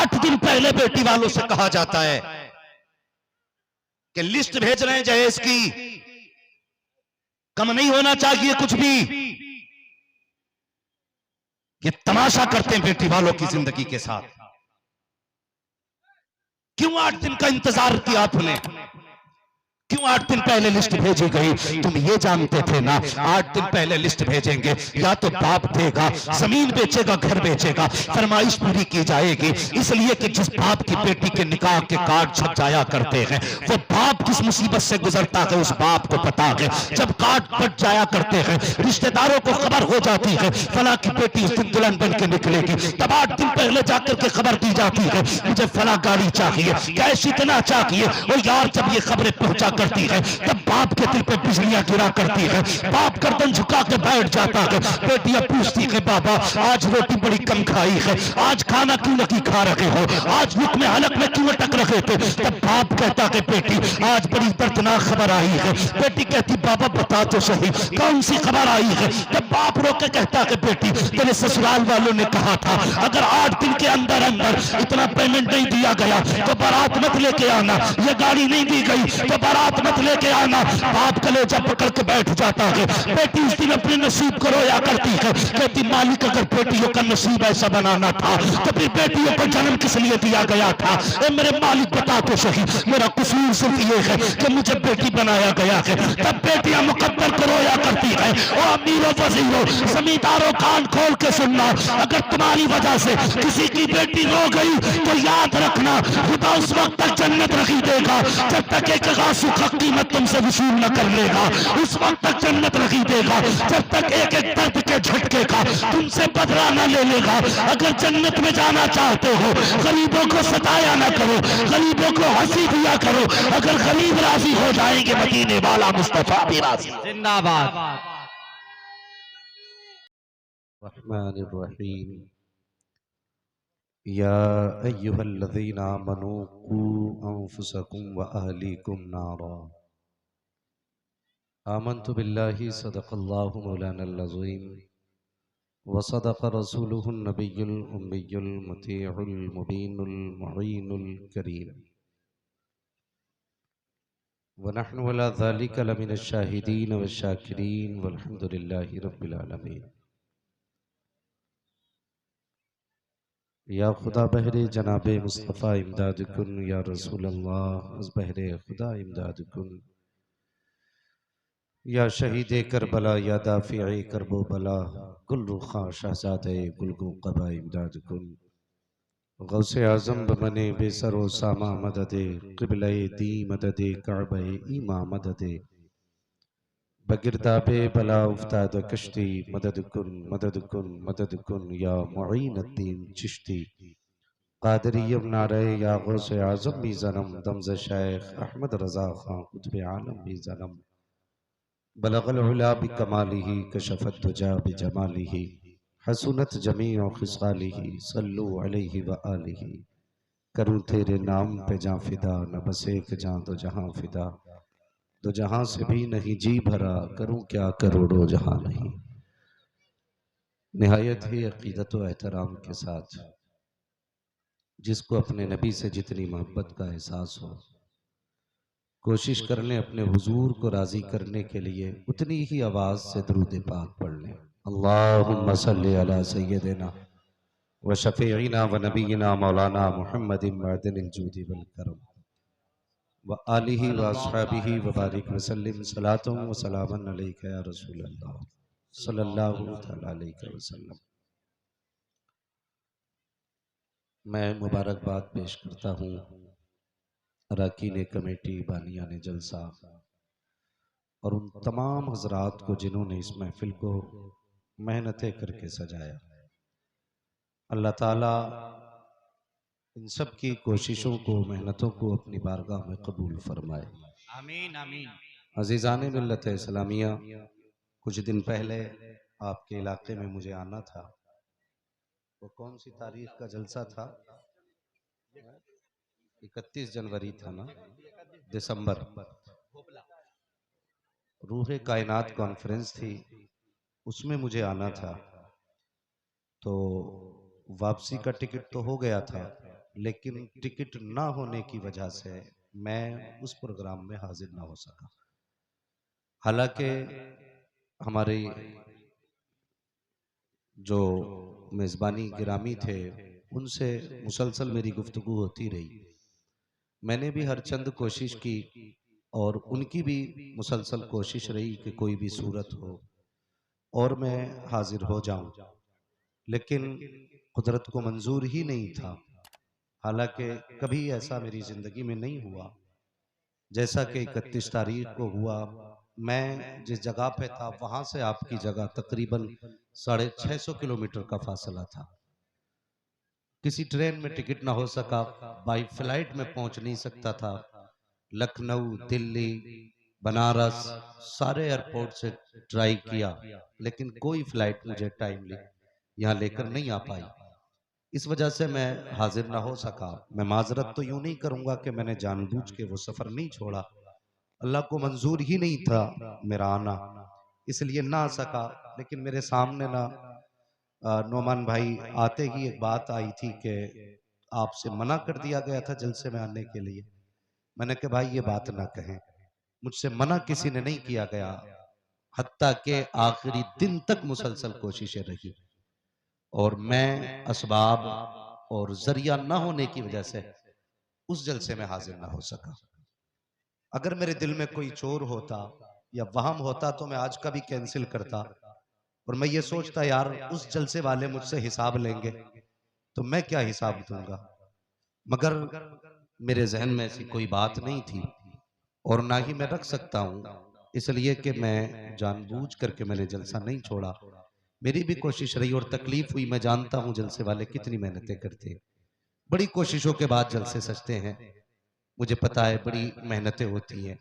8 दिन पहले बेटी वालों से कहा जाता है कि लिस्ट भेज रहे हैं जहेज की, कम नहीं होना चाहिए कुछ भी। ये तमाशा करते हैं बेटी वालों की जिंदगी के साथ। क्यों 8 दिन का इंतजार किया आपने? क्यों 8 दिन पहले लिस्ट भेजी गई? तुम ये जानते थे ना 8 दिन पहले लिस्ट भेजेंगे, या तो बाप देगा, जमीन बेचेगा, घर बेचेगा, फरमाइश पूरी की जाएगी। इसलिए कि जिस बाप की बेटी के निकाह के कार्ड छप जाया करते हैं, वो बाप किस मुसीबत से गुजरता है उस बाप को पता है। जब कार्ड बच जाया करते हैं, रिश्तेदारों को खबर हो जाती है फला की बेटी उस दिन दुल्हन बन के निकलेगी, तब 8 दिन पहले जाकर के खबर दी जाती है मुझे फला गाड़ी चाहिए, कैश इतना चाहिए। और यार जब ये खबरें पहुंचा करती है तब बाप के दिल पे बिजलियां गिरा करती है। बाप गर्दन झुका के बैठ जाता है। बेटियां पूछती है बाबा आज रोटी बड़ी कम खाई है, आज खाना क्यों नहीं खा रहे हो, आज मुख में हलक में क्यों अटक रहे थे? तब बाप कहता है बेटी आज बड़ी दर्दनाक खबर आई है। बेटी कहती बाबा बता तो सही कौन सी खबर आई है? तब बाप रो के कहता है बेटी तेरे ससुराल वालों ने कहा था अगर 8 दिन के अंदर अंदर इतना पेमेंट नहीं दिया गया तो बारात मत लेके आना, ये गाड़ी नहीं दी गई तो बारात मत लेके आना। बाप कलेजा पकड़ के बैठ जाता है। बेटी उस दिन अपने नसीब को रोया करती है, कहती मालिक अगर बेटियों का नसीब ऐसा बनाना था तो फिर बेटियों को जन्म किस लिए दिया गया था? ए मेरे मालिक बता तो सही मेरा कसूर सिर्फ ये है कि मुझे बेटी बनाया गया है। तब बेटियां मुकद्दर को रोया करती है। ओ अमीरों वजीरों जमींदारों कान खोल के सुनना, अगर तुम्हारी वजह से किसी की बेटी रो गई तो याद रखना खुदा उस वक्त तक जन्नत नहीं देगा जब तक एक आंसू का कीमत तुमसे वसूल न कर लेगा। उस वक्त तक जन्नत नहीं देगा जब तक एक एक दर्द के झटके का तुमसे बदला न ले लेगा। अगर जन्नत में जाना चाहते हो गरीबों को सताया ना करो, गरीबों को हंसी दिया करो। अगर गरीब राजी हो जाएंगे मदीने वाला मुस्तफा भी राजी। जिंदाबाद। रहमानिर्रहीम या अय्युहल्लज़ीना आमनू कू अंफुसकुम व अहलीकुम नारा आमन्तु बिल्लाहि सदक़ल्लाहु मौलानल अज़ीम व सदक़ रसूलुहुन नबियुल उम्मियुल मुतीउल मुबीनुल मुईनुल करीम व नहनु अला ज़ालिका लमिनश शाहिदीन व शाकिरीन वल्हम्दुलिल्लाहि रब्बिल आलमीन। या खुदा बहरे जनाबे मुस्तफ़ा इमदाद कुन या रसूल अल्लाह अज़ बहरे खुदा इमदाद कुन या शहीद करबला या दाफ़िए करबो बला गुल रुखा शहज़ादे गुलगो क़बा इमदाद कुन गौसे आज़म बमने बेसरो सामा मददे क़िबले दी मददे काबे ईमा मददे बगिरदाबे बला उफ्ताद कश्ती मदद कुन या मुईनुद्दीन चिश्ती कादरियम नारे या गौसे आज़म भी जन्म दमज़ शेख अहमद रज़ा खां कुतुब आलम भी जन्म बलगल उला बिकमालिही कशफत दुजा बिजमालिही हसनत जमीअ खिसालिही सल्लु अलैहि व आलिही। करूँ तेरे नाम पे जां फिदा न बस एक जां तो जहां फिदा, तो जहां से भी नहीं जी भरा करूं क्या करोड़ों जहां नहीं। निहायत ही अकीदत व एहतराम के साथ जिसको अपने नबी से जितनी मोहब्बत का एहसास हो कोशिश कर लें अपने हुजूर को राजी करने के लिए उतनी ही आवाज से दरूद पाक पढ़ लें। अल्लाहुम्मा सल्ली अला सय्यदिना व शफीईना व नबीना मौलाना मुहम्मदिन मअदनिल जूदी वल करम व आलिही व अस्हाबिही व बारिक वसल्लिम सलातुम व सलामन अलैका या रसूल अल्लाह सल्लल्लाहु तआला अलैहि वसल्लम। मैं मुबारकबाद पेश करता हूँ अरकान कमेटी, बानियान जलसा और उन तमाम हजरात को जिन्होंने इस महफिल को मेहनतें करके सजाया। अल्लाह ताला इन सब की कोशिशों को, मेहनतों को अपनी बारगाह में कबूल फरमाए। आमीन आमीन। अजीज़ान मिल्लत इस्लामिया, कुछ दिन पहले आपके इलाके में मुझे आना था। वो कौन सी तारीख का जलसा था? 31 जनवरी था ना, दिसंबर। रूहे कायनात कॉन्फ्रेंस थी, उसमें मुझे आना था। तो वापसी का टिकट तो हो गया था, लेकिन टिकट ना होने की वजह से मैं उस प्रोग्राम में हाजिर ना हो सका। हालांकि हमारे जो मेज़बानी गिरामी थे उनसे मुसलसल मेरी गुफ्तगू होती रही। मैंने भी हर चंद कोशिश की और उनकी भी मुसलसल कोशिश रही कि कोई भी सूरत हो और मैं हाजिर हो जाऊं, लेकिन कुदरत को मंजूर ही नहीं था। हालांकि कभी ऐसा मेरी जिंदगी में नहीं हुआ जैसा कि 31 तारीख को हुआ। मैं जिस जगह पे था वहां से आपकी जगह तकरीबन 650 किलोमीटर का फासला था। किसी ट्रेन में टिकट ना हो सका, बाई फ्लाइट में पहुंच नहीं सकता था। लखनऊ, दिल्ली, बनारस सारे एयरपोर्ट से ट्राई किया, लेकिन कोई फ्लाइट मुझे टाइमली यहाँ लेकर नहीं आ पाई। इस वजह से मैं हाजिर ना हो सका। मैं माजरत तो यूं नहीं करूंगा कि मैंने जानबूझ के वो सफर नहीं छोड़ा, अल्लाह को मंजूर ही नहीं था मेरा आना, इसलिए ना आ सका। लेकिन मेरे सामने ना नोमान भाई आते ही एक बात आई थी कि आपसे मना कर दिया गया था जलसे में आने के लिए। मैंने कहा भाई ये बात ना कहें, मुझसे मना किसी ने नहीं किया गया। हत्ता के आखिरी दिन तक मुसलसल कोशिशें रही और मैं असबाब और जरिया ना होने की वजह से उस जलसे में हाजिर ना हो सका। अगर मेरे दिल में कोई चोर होता या वहम होता तो मैं आज का भी कैंसिल करता और मैं ये सोचता यार उस जलसे वाले मुझसे हिसाब लेंगे तो मैं क्या हिसाब दूंगा। मगर मेरे जहन में ऐसी कोई बात नहीं थी और ना ही मैं रख सकता हूं, इसलिए कि मैं जानबूझ करके मैंने जलसा नहीं छोड़ा। मेरी भी कोशिश रही और तकलीफ हुई। मैं जानता हूं जलसे वाले कितनी मेहनतें करते हैं, बड़ी कोशिशों के बाद जलसे सजते हैं। मुझे पता है बड़ी मेहनतें होती हैं।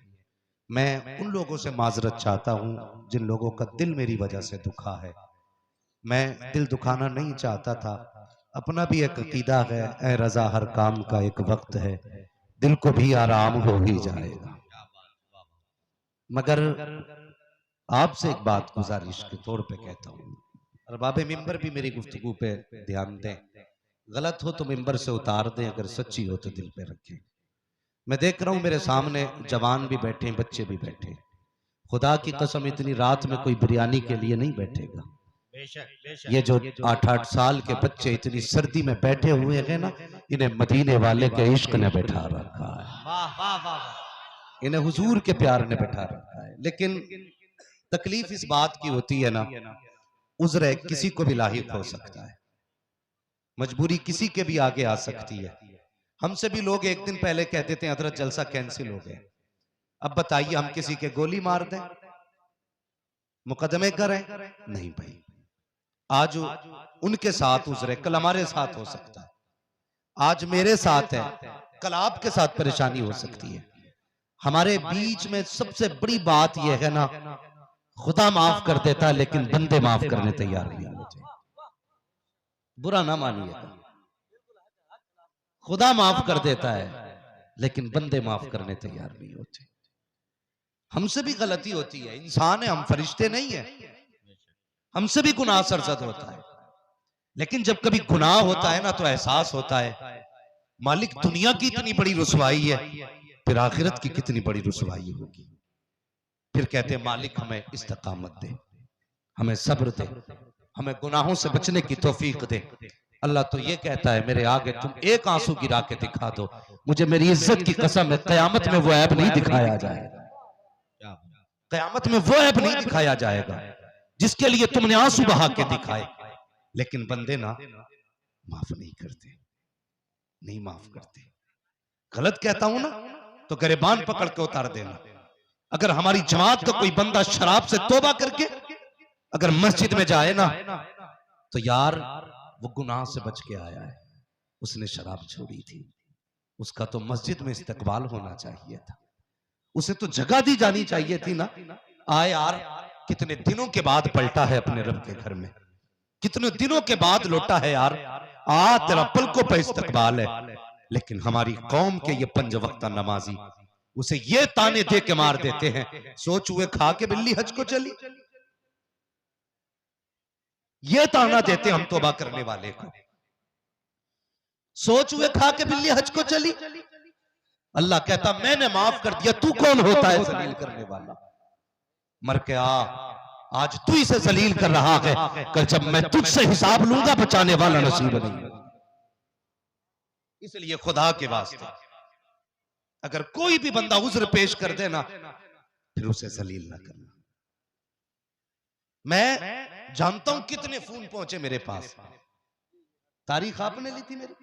मैं उन लोगों से माजरत चाहता हूं जिन लोगों का दिल मेरी वजह से दुखा है। मैं दिल दुखाना नहीं चाहता था। अपना भी एक अकीदा है, ए रजा हर काम का एक वक्त है, दिल को भी आराम हो ही जाएगा। मगर आपसे एक बात गुजारिश के तौर पे कहता हूँ, अरबाब मिंबर भी मेरी गुफ्तगू पे ध्यान दें। गलत हो तो मिंबर से उतार दें, अगर सच्ची हो तो दिल पे रखें। मैं देख रहा हूं मेरे सामने जवान भी बैठे हैं, बच्चे भी बैठे हैं। खुदा की कसम इतनी रात में कोई बिरयानी के लिए नहीं बैठेगा। ये जो 8-8 साल के बच्चे इतनी सर्दी में बैठे हुए हैं ना, इन्हें मदीने वाले के इश्क ने बैठा रखा है, वाह वाह वाह। इन्हें हुजूर के प्यार ने बैठा रखा है। लेकिन तकलीफ इस बात की होती है ना, उज़्र किसी को भी लाहिक हो सकता है, मजबूरी किसी के भी आगे आ सकती है। हमसे भी लोग एक दिन पहले कहते थे हजरत जलसा कैंसिल हो गए। अब बताइए हम किसी के गोली मार दें, मुकदमे करें? नहीं भाई, आज उनके साथ उज़्र कल हमारे साथ हो सकता है। आज मेरे साथ है, कल आपके साथ परेशानी हो सकती है। हमारे बीच में सबसे बड़ी बात यह है ना, खुदा माफ कर देता है लेकिन बंदे माफ करने तैयार नहीं होते। बुरा ना मानिएगा, खुदा माफ कर देता है लेकिन बंदे माफ करने तैयार नहीं होते। हमसे भी गलती होती है, इंसान है, हम फरिश्ते नहीं है, हमसे भी गुनाह सरजद होता है। लेकिन जब कभी गुनाह होता है ना तो एहसास होता है मालिक दुनिया की इतनी बड़ी रुसवाई है, फिर आखिरत की कितनी बड़ी रुसवाई होगी। फिर कहते हैं मालिक हमें इस्तकामत दे, हमें सब्र दे, हमें गुनाहों से बचने की तौफीक दे। अल्लाह तो ये कहता है मेरे आगे तुम एक आंसू गिरा के दिखा दो, मुझे मेरी इज्जत की कसम है कयामत में वो ऐब नहीं दिखाया जाएगा। कयामत में वो ऐब नहीं दिखाया जाएगा जिसके लिए तुमने आंसू बहा के दिखाए। लेकिन बंदे ना माफ नहीं करते, नहीं माफ करते। गलत कहता हूं ना तो गिरबान पकड़ के उतार देना। अगर हमारी जमात का कोई बंदा शराब से तौबा करके अगर मस्जिद में जाए ना तो यार वो गुनाह से बच के आया है, उसने शराब छोड़ी थी, उसका तो मस्जिद में इस्तकबाल होना चाहिए था, उसे तो जगह दी जानी चाहिए थी ना। आए यार कितने दिनों के बाद पलटा है अपने रब के घर में, कितने दिनों के बाद लौटा है यार, आ तेरा पलकों पे इस्तकबाल है। लेकिन हमारी कौम के ये 5 वक्त नमाजी उसे ये ताने दे के मार देते हैं, सोच हुए खा के बिल्ली हज को चली। ये ताना देते हम तौबा करने वाले को। सोच हुए खा के बिल्ली हज को चली। अल्लाह कहता मैंने माफ कर दिया, तू कौन होता है जलील करने वाला? मर के आज तू इसे जलील कर रहा है, कल जब मैं तुझसे हिसाब लूंगा बचाने वाला नसीब नहीं। इसलिए खुदा के वास्ते अगर कोई भी बंदा उज्र पेश कर देना फिर उसे जलील ना करना। मैं जानता हूं कितने फोन पहुंचे मेरे पास। तारीख आपने ली थी मेरी,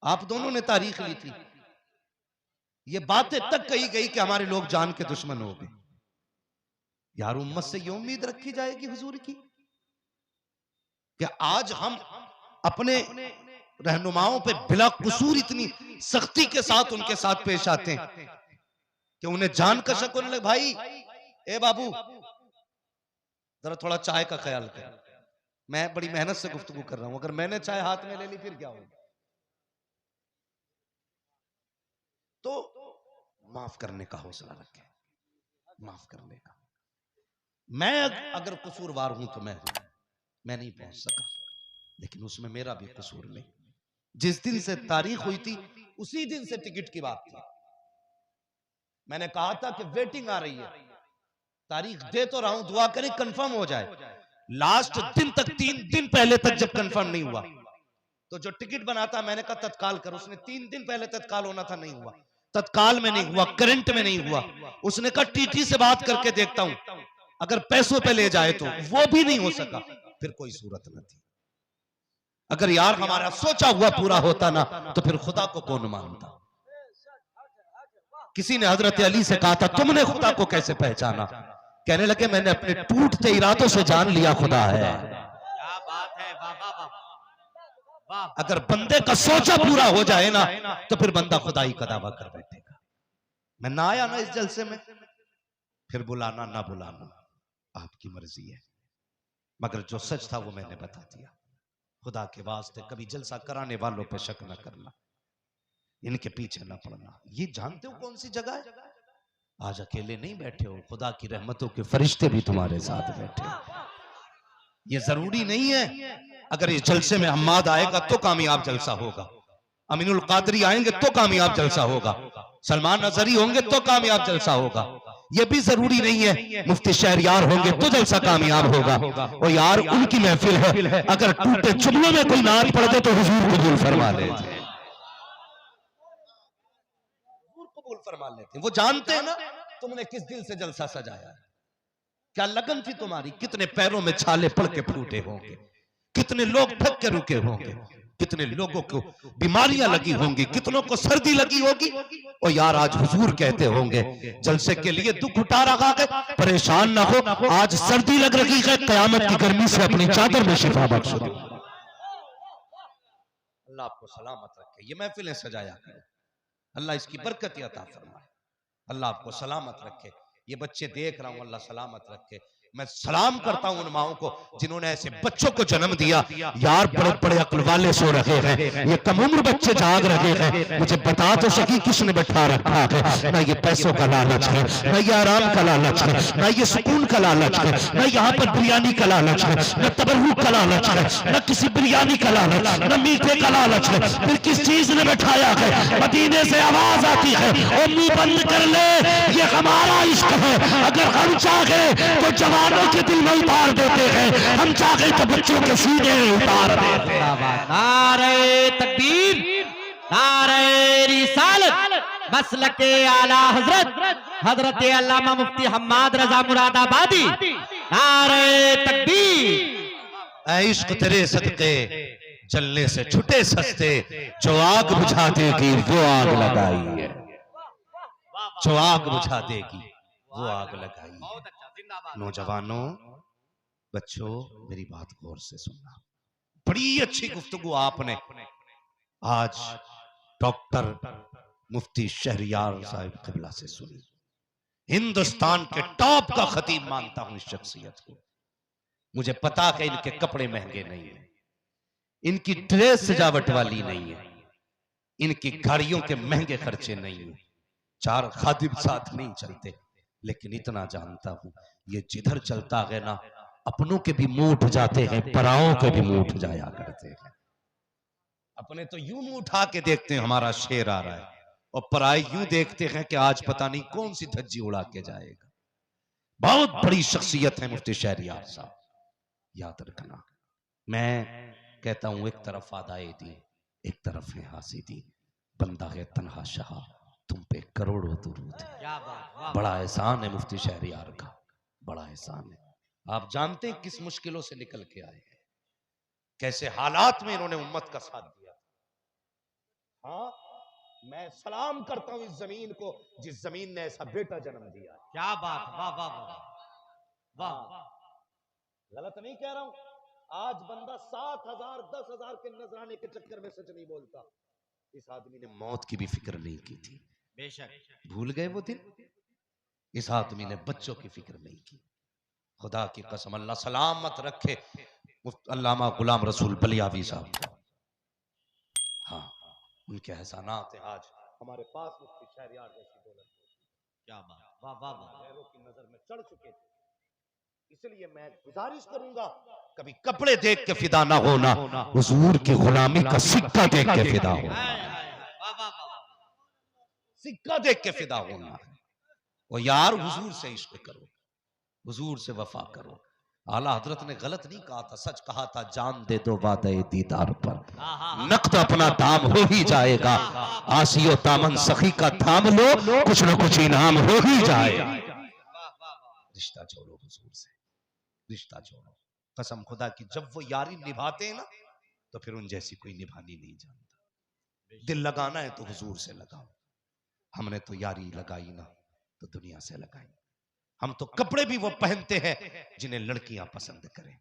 आप दोनों ने तारीख ली थी। ये बातें तक कही गई कि हमारे लोग जान के दुश्मन हो गए। यार उम्मत से ये उम्मीद रखी जाएगी हुजूर की कि आज हम अपने रहनुमाओं पे बिला कसूर इतनी सख्ती के साथ उनके साथ पेश आते हैं कि उन्हें जान का शक होने लगे। भाई ए बाबू जरा थोड़ा चाय का ख्याल कर। मैं बड़ी मेहनत से गुफ्तगू कर रहा हूं, अगर मैंने चाय हाथ में ले ली फिर क्या होगा? तो माफ करने का हौसला रखें, माफ करने का। मैं अगर कसूरवार हूं तो मैं नहीं पहुंच सका, लेकिन उसमें मेरा भी कसूर नहीं। जिस दिन से तारीख हुई थी उसी दिन से टिकट की बात थी। मैंने कहा था कि वेटिंग आ रही है, तारीख दे तो रहा हूं, दुआ करें कंफर्म हो जाए। लास्ट दिन तक 3 दिन पहले तक जब कंफर्म नहीं हुआ तो जो टिकट बनाता मैंने कहा तत्काल कर। उसने 3 दिन पहले तत्काल होना था, नहीं हुआ। तत्काल में नहीं हुआ, करंट में नहीं हुआ। उसने कहा टीटी से बात करके देखता हूं, अगर पैसों पे ले जाए तो वो भी नहीं हो सका। फिर कोई सूरत न थी। अगर यार हमारा सोचा हुआ पूरा होता ना तो फिर खुदा को कौन मानता? किसी ने हजरत अली से कहा था तुमने खुदा को कैसे पहचाना? कहने लगे मैंने अपने टूटते इरादों से जान लिया खुदा है। क्या बात है, वाह वाह वाह वाह। अगर बंदे का सोचा पूरा हो जाए ना तो फिर बंदा खुदाई का दावा कर बैठेगा। मैं ना आया ना इस जलसे में, फिर बुलाना ना बुलाना आपकी मर्जी है, मगर जो सच था वो मैंने बता दिया। खुदा के वास्ते कभी जलसा कराने वालों पे शक न करना, इनके पीछे न पड़ना। ये जानते हो कौन सी जगह है? आज अकेले नहीं बैठे हो, खुदा की रहमतों के फरिश्ते भी तुम्हारे साथ बैठे हो। ये जरूरी नहीं है अगर इस जलसे में हम्माद आएगा तो कामयाब जलसा होगा, अमीनुल कादरी आएंगे तो कामयाब जलसा होगा, सलमान नजरी होंगे तो कामयाब जलसा होगा। ये भी जरूरी नहीं है मुफ्ती शहरियार होंगे तो जलसा कामयाब होगा। और यार उनकी महफिल है, अगर टूटे जुमलों में कोई नात पढ़ दे तो हुजूर कबूल फरमा लेते, कबूल फरमा लेते। वो जानते हैं ना तुमने किस दिल से जलसा सजाया, क्या लगन थी तुम्हारी, कितने पैरों में छाले पड़ के फूटे होंगे, कितने लोग थक के रुके होंगे, कितने लोगों को बीमारियां लगी होंगी, कितनों को सर्दी लगी होगी। और यार आज हुजूर कहते होंगे जलसे के लिए दुख उठा रहा है, परेशान ना हो, आज सर्दी लग रही है, कयामत की गर्मी से अपनी चादर में शिफा बख्श दो। अल्लाह आपको सलामत रखे, ये महफिलें सजाया करे, अल्लाह इसकी बरकत अता फरमाए, अल्लाह आपको सलामत रखे। ये बच्चे देख रहा हूं, अल्लाह सलामत रखे। मैं सलाम करता हूं उन माओं को जिन्होंने ऐसे बच्चों को जन्म दिया। यार बड़े बड़े अक्ल वाले सो रहे हैं, ये कम उम्र बच्चे जाग रहे हैं। मुझे बता तो सकी किसने बैठा रखा है? ना ये पैसों का लालच है, ना ये आराम का लालच है, ना ये सुकून का लालच है, ना यहाँ पर बिरयानी का लालच है, न तबर्रुक का लालच है, न किसी बिरयानी का लालच, न मीठे का लालच है। फिर किस चीज ने बैठाया है? मदीने से आवाज आती है और मुंह बंद कर ले, ये हमारा इश्क है। अगर हम चाहे तो जवानों के दिल में उतार देते हैं, हम चाहे तो बच्चों के सीने में उतार देते हैं। नारे तकबीर, नारे रिसालत, मसलके आला हजरत हजरत अल्लामा मुफ्ती हम्माद रजा मुरादाबादी। नारे तकबीर। ऐ इश्क तेरे सदके जलने से छुटे सस्ते, जो आग बुझा देगी वो आग लगाई है, जो आग बुझा देगी वो आग लगाई है। नौजवानों, बच्चों, मेरी बात गौर से सुनना। बड़ी अच्छी गुफ्तगू आपने आज डॉक्टर मुफ्ती शहरियार साहिब क़िबला से सुनी। हिंदुस्तान के टॉप का खतीब मानता हूं इस शख्सियत को। मुझे पता है इनके कपड़े महंगे नहीं है, इनकी ड्रेस सजावट वाली नहीं है, इनकी गाड़ियों के महंगे खर्चे नहीं है, 4 खादिम साथ नहीं चलते, लेकिन इतना जानता हूं ये जिधर चलता है ना अपनों के भी मुंह उठ जाते हैं, पराओं के भी मुंह उठ जाया करते हैं। अपने तो यूं मुंह उठा के देखते हैं हमारा शेर आ रहा है, और पराए यूं देखते हैं कि आज पता नहीं कौन सी धज्जी उड़ा के जाएगा। बहुत बड़ी शख्सियत है मुफ्ती शहरियार साहब, याद रखना। मैं कहता हूं एक तरफ आदाए दी, एक तरफ है हासिदी, बंदा है तन्हा शाह, तुम पे करोड़ों दुरूद। क्या बात, बड़ा एहसान है मुफ्ती शहरियार का, बड़ा एहसान है। आप जानते हैं किस मुश्किलों से निकल के आए हैं, कैसे हालात में इन्होंने उम्मत का साथ दिया। हाँ, मैं सलाम करता हूं इस जमीन को जिस जमीन ने ऐसा बेटा जन्म दिया। क्या बात, वाह वाह वाह वाह। गलत नहीं कह रहा हूं। आज बंदा 7,000 10,000 के नजराने के चक्कर में सच नहीं बोलता। इस आदमी ने मौत की भी फिक्र नहीं की थी, बेशक। भूल गए वो दिन। इस आदमी ने बच्चों की फिक्र नहीं की। खुदा की कसम, अल्लाह सलामत रखे अल्लामा गुलाम रसूल बलियावी साहब को। हाँ, उनके एहसानात हैं आज हमारे पास मुफ्ती शहरियार जैसी दौलत। क्या बात, वाह वाह वाह। गैरों की नजर में चढ़ चुके थे। इसलिए मैं गुजारिश करूंगा, कभी कपड़े देख के फिदा ना होना, हुजूर की गुलामी का सिक्का देख के फिदा होना। वाह वाह वाह। सिक्का देख के फिदा होना है। वो यार हुजूर से इश्क करो, हुजूर से वफा करो। आला हजरत ने गलत नहीं कहा था, सच कहा था, जान दे दो वादे दीदार पर, नक़्द अपना दाम हो ही जाएगा। आसियो दामन सखी का थाम लो, कुछ न कुछ इनाम हो ही जाएगा। रिश्ता छोड़ो हुजूर से, रिश्ता छोड़ो। कसम खुदा की, जब वो यारी निभाते हैं ना, तो फिर उन जैसी कोई निभानी नहीं जानता। दिल लगाना है तो हुजूर से लगाओ। हमने तो यारी लगाई ना तो दुनिया से लगाई। हम तो कपड़े भी वो पहनते हैं जिन्हें लड़कियां पसंद करें।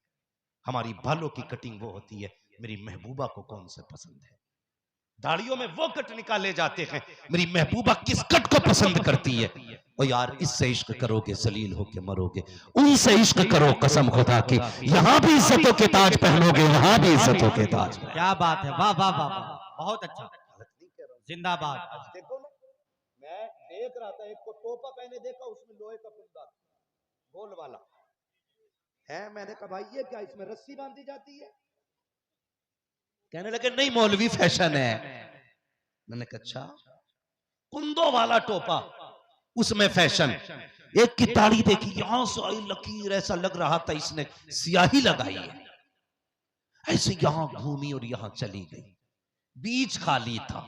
हमारी बालों की कटिंग वो होती है, मेरी महबूबा को कौन से पसंद है। दाढ़ियों में वो कट निकाले जाते हैं, मेरी महबूबा किस कट को पसंद करती है। ओ यार, इससे इश्क करोगे जलील होके मरोगे, उनसे इश्क करो कसम खुदा की, यहाँ भी इज्जतों के ताज पहनोगे, वहां भी इज्जतों के ताज। क्या बात है, वाह वाह वाह, बहुत अच्छा। गलत नहीं कह रहा हूं। जिंदाबाद। आज देखो ना, मैं देख रहा था एक को टोपा पहने देखा, उसमें लोहे का कुंदा गोल वाला है। मैंने कहा भाई ये क्या, इसमें रस्सी बांधी जाती है? कहने लगे नहीं मौलवी फैशन है। मैंने कहा अच्छा, कुंदों वाला टोपा उसमें फैशन। एक की दाढ़ी देखी, यहां से आई लकीर, ऐसा लग रहा था इसने स्याही लगाई है। ऐसे यहां घूमी और यहां चली गई, बीच खाली था।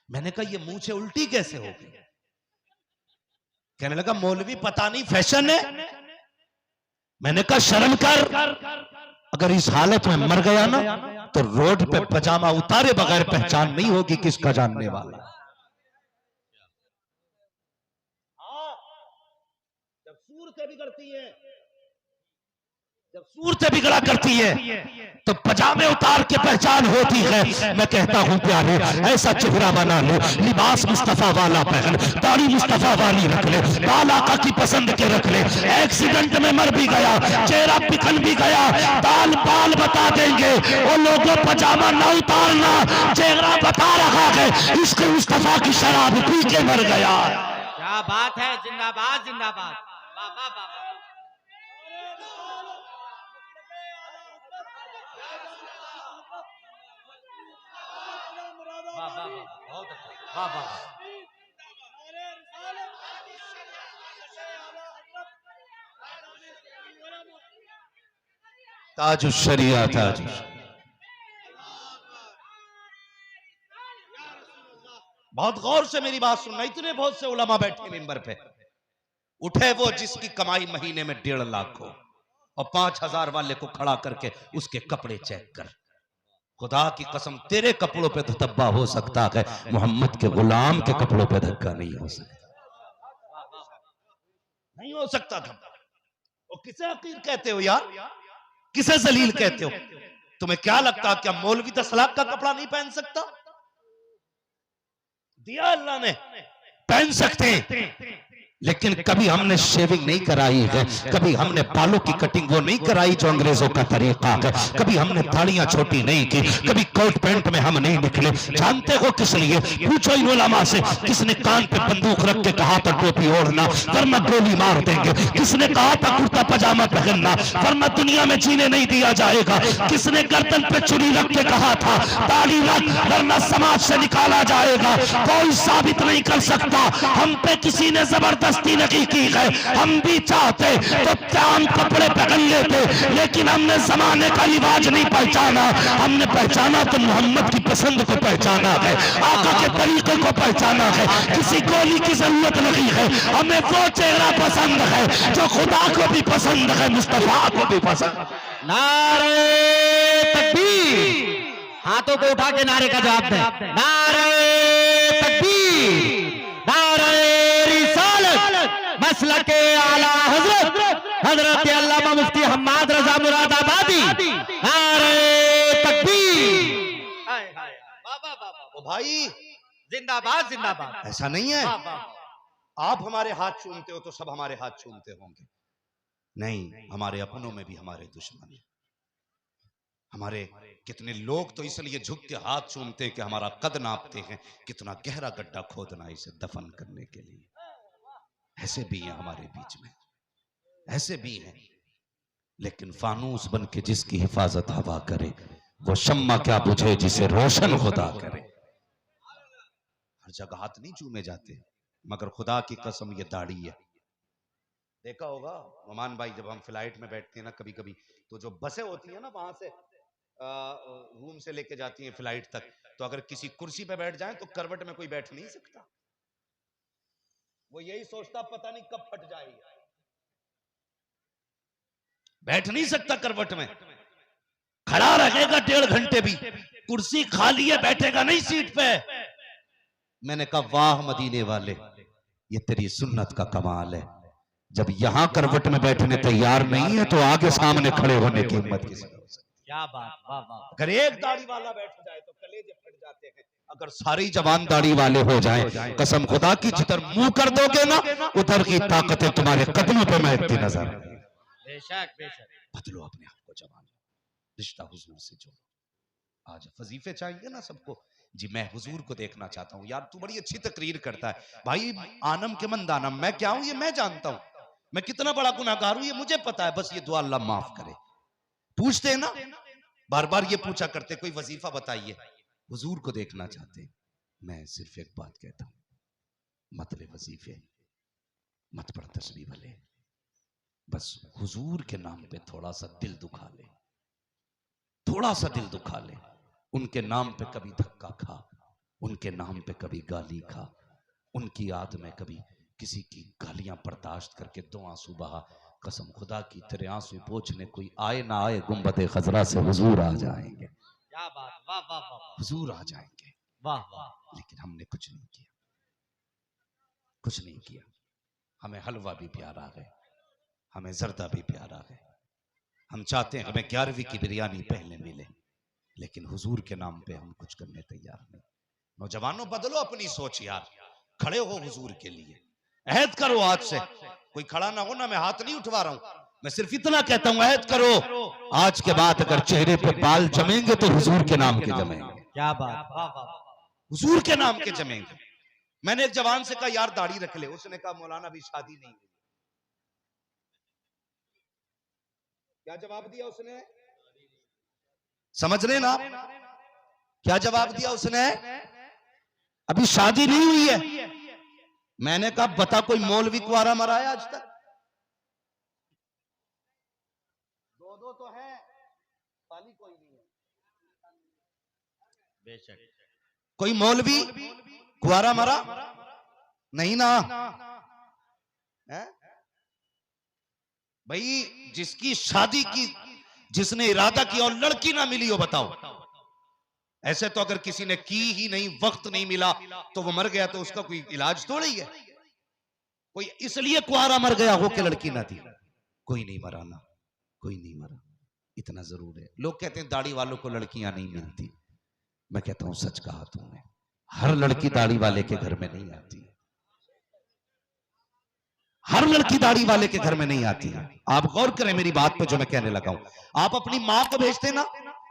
मैंने कहा ये मुंह से उल्टी कैसे हो गई? कहने लगा मौलवी पता नहीं फैशन है। मैंने कहा शर्म कर, अगर इस हालत में मर गया ना तो रोड पे पजामा उतारे बगैर पहचान नहीं होगी किसका जानने वाला। हाँ, जब सूरतें बिगड़ती है, जब सूरतें बिगड़ा करती है तो पजामे उतार के पहचान होती है। मैं कहता हूं प्यारे, ऐसा चेहरा बना लो, लिबास मुस्तफा वाला पहन, दाढ़ी मुस्तफा वाली रख ले, बाल आका की पसंद के रख ले। एक्सीडेंट में मर भी गया, चेहरा बिखर भी गया, दाल बाल बता देंगे वो लोगों, पजामा ना उतारना, चेहरा बता रहा है, इश्क मुस्तफा की शराब पी के मर गया। क्या बात है, जिंदाबाद जिंदाबाद, वाह वाह वाह। वाह वाह वाह, बहुत अच्छा, वाह वाह। ताजुश शरिया, ताजुश। बहुत गौर से मेरी बात सुनना, इतने बहुत से उलमा बैठे मिंबर पे। उठे वो जिसकी कमाई महीने में 1.5 लाख हो और 5,000 वाले को खड़ा करके उसके कपड़े चेक कर। खुदा की कसम, तेरे कपड़ों पे तो धब्बा हो सकता है, मोहम्मद के गुलाम के कपड़ों पे धक्का नहीं हो सकता, नहीं हो सकता धब्बा। और किसे हकीर कहते हो यार, किसे जलील कहते हो? तुम्हें क्या लगता, क्या मौलवी 10 लाख का कपड़ा नहीं पहन सकता? दिया अल्लाह ने, पहन सकते हैं। लेकिन कभी हमने शेविंग नहीं कराई है, कभी हमने बालों की कटिंग वो नहीं कराई जो अंग्रेजों का तरीका है, कभी हमने दाढ़ियां छोटी नहीं की, कभी कोट पैंट में हम नहीं निकले। जानते हो किस लिए? पूछो इन उलमा से, किसने कान पे बंदूक रख के कहा था टोपी ओढ़ना वरना गोली मार देंगे? किसने कहा था कुर्ता पजामा पहनना वरना दुनिया में जीने नहीं दिया जाएगा? किसने गर्दन पे चुनी रख के कहा था दाढ़ी रख वरना समाज से निकाला जाएगा? कोई साबित नहीं कर सकता। हम पे किसी ने जबरदस्ती नहीं की है। हम भी चाहते तो चांद कपड़े पहन लेते, लेकिन हमने जमाने का रिवाज नहीं पहचाना। हमने पहचाना तो मोहम्मद की पसंद को पहचाना है, आका के तरीके को पहचाना है। किसी गोली की जरूरत नहीं है, हमें वो चेहरा पसंद है जो खुदा को भी पसंद है, मुस्तफा को भी पसंद है। नारे तकबीर, हाथों को उठा के नारे का जवाब दें। नारे तकबीर, नारे रिसालत, मसलके आला हजरत हजरत अल्लामा मुफ्ती हम्माद रजा मुरादाबादी। नारे तकबीर। ओ भाई, जिंदाबाद जिंदाबाद। ऐसा नहीं है आप हमारे हाथ चूमते हो तो सब हमारे हाथ चूमते होंगे। नहीं, हमारे अपनों में भी हमारे दुश्मन हैं। हमारे कितने लोग तो इसलिए झुक के हाथ चूमते हैं कि हमारा कद नापते हैं कितना गहरा गड्ढा खोदना इसे दफन करने के लिए। ऐसे भी हैं हमारे बीच में, ऐसे भी हैं। लेकिन फानूस बन के जिसकी हिफाजत हवा करे, वो शम्मा क्या बुझे जिसे रोशन खुदा करे। हर जगह हाथ नहीं चूमे जाते, मगर खुदा की कसम ये दाढ़ी है। देखा होगा ओमान भाई, जब हम फ्लाइट में बैठते हैं ना कभी कभी, तो जो बसें होती हैं ना वहां से रूम से लेके जाती हैं फ्लाइट तक, तो अगर किसी कुर्सी पे बैठ जाए तो करवट में कोई बैठ नहीं सकता। वो यही सोचता पता नहीं कब फट जाएगी, बैठ नहीं सकता करवट में, खड़ा रहेगा 1.5 घंटे भी। कुर्सी खाली है, बैठेगा नहीं सीट पे। मैंने कहा वाह मदीने वाले, ये तेरी सुन्नत का कमाल है। जब यहां करवट में बैठने तैयार नहीं है तो आगे सामने खड़े होने की हिम्मत किसी को? क्या बात, वाह वाह। अगर एक दाढ़ी वाला बैठ जाए तो कलेजे फट जाते हैं। अगर सारी जवान दाढ़ी वाले हो जाएं, कसम खुदा की जिधर मुंह कर दोगे ना उधर की ताकतें तुम्हारे कदमों पे महकती नजर। बेशक बेशक। बदलो अपने आप को जवान, रिश्ता हुजूर से जोड़ो। आज वजीफे चाहिए ना सबको। जी मैं हुजूर को देखना चाहता हूँ। यार तू बड़ी अच्छी तकरीर करता है भाई, आनम के मन दानम। मैं क्या हूँ ये मैं जानता हूँ, मैं कितना बड़ा गुनाहगार हूँ ये मुझे पता है। बस ये दुआ अल्लाह माफ करे। पूछते हैं ना, बार बार ये पूछा करते कोई वजीफा बताइए, हुजूर को देखना चाहते हैं। मैं सिर्फ एक बात कहता हूँ, मत ले वजीफे, मत पढ़ तस्बीह वाले, बस हुजूर के नाम पे थोड़ा सा दिल दुखा ले, थोड़ा सा दिल दुखा ले। उनके नाम पे कभी धक्का खा, उनके नाम पे कभी गाली खा, उनकी याद में कभी किसी की गालियां बर्दाश्त करके 2 आंसू बहा। कसम खुदा की तेरे आंसू पोंछने कोई आए ना आए, गुंबद खजरा से हुजूर आ जाएंगे। क्या बात, वाह वाह वाह, हुजूर आ जाएंगे। वाह वाह। लेकिन हमने कुछ नहीं किया, कुछ नहीं किया। हमें हलवा भी प्यार आ गए, हमें जर्दा भी प्यार आ गए। हम चाहते हैं हमें 11वीं की बिरयानी पहले मिले, लेकिन हुजूर के नाम पे हम कुछ करने तैयार नहीं। नौजवानों बदलो अपनी सोच यार, खड़े हो हुजूर के लिए, अहद करो आज से। कोई खड़ा ना हो ना, मैं हाथ नहीं उठवा रहा हूं, मैं सिर्फ इतना कहता हूं अहद करो, आज के बाद अगर चेहरे पे बाल जमेंगे तो हुजूर के नाम के जमेंगे। क्या बात, वाह वाह। हुजूर के नाम के जमेंगे। मैंने एक जवान से कहा यार दाढ़ी रख ले, उसने कहा मौलाना अभी शादी नहीं हुई। क्या जवाब दिया उसने? समझ रहे ना? क्या जवाब दिया उसने? अभी शादी नहीं हुई है। मैंने कहा बता कोई मौलवी कुआरा मरा है आज तक? 2 तो है, खाली कोई नहीं है। बेशक। कोई मौलवी कुआरा मरा नहीं ना है? भाई जिसकी शादी की, जिसने इरादा किया और लड़की ना मिली हो, बताओ। ऐसे तो अगर किसी ने की ही नहीं, वक्त नहीं मिला तो वो मर गया, तो उसका कोई इलाज थोड़ी है। कोई इसलिए कुआरा मर गया हो कि लड़की ना थी? कोई नहीं मरा ना, कोई नहीं मरा। इतना जरूर है। लोग कहते हैं दाढ़ी वालों को लड़कियां नहीं मिलती, मैं कहता हूं सच कहा तुमने, हर लड़की दाढ़ी वाले के घर में नहीं आती। हर लड़की दाढ़ी वाले के घर में नहीं आती है। आप गौर करें मेरी बात पे जो मैं कहने लगा हूं। आप अपनी माँ को भेजते ना,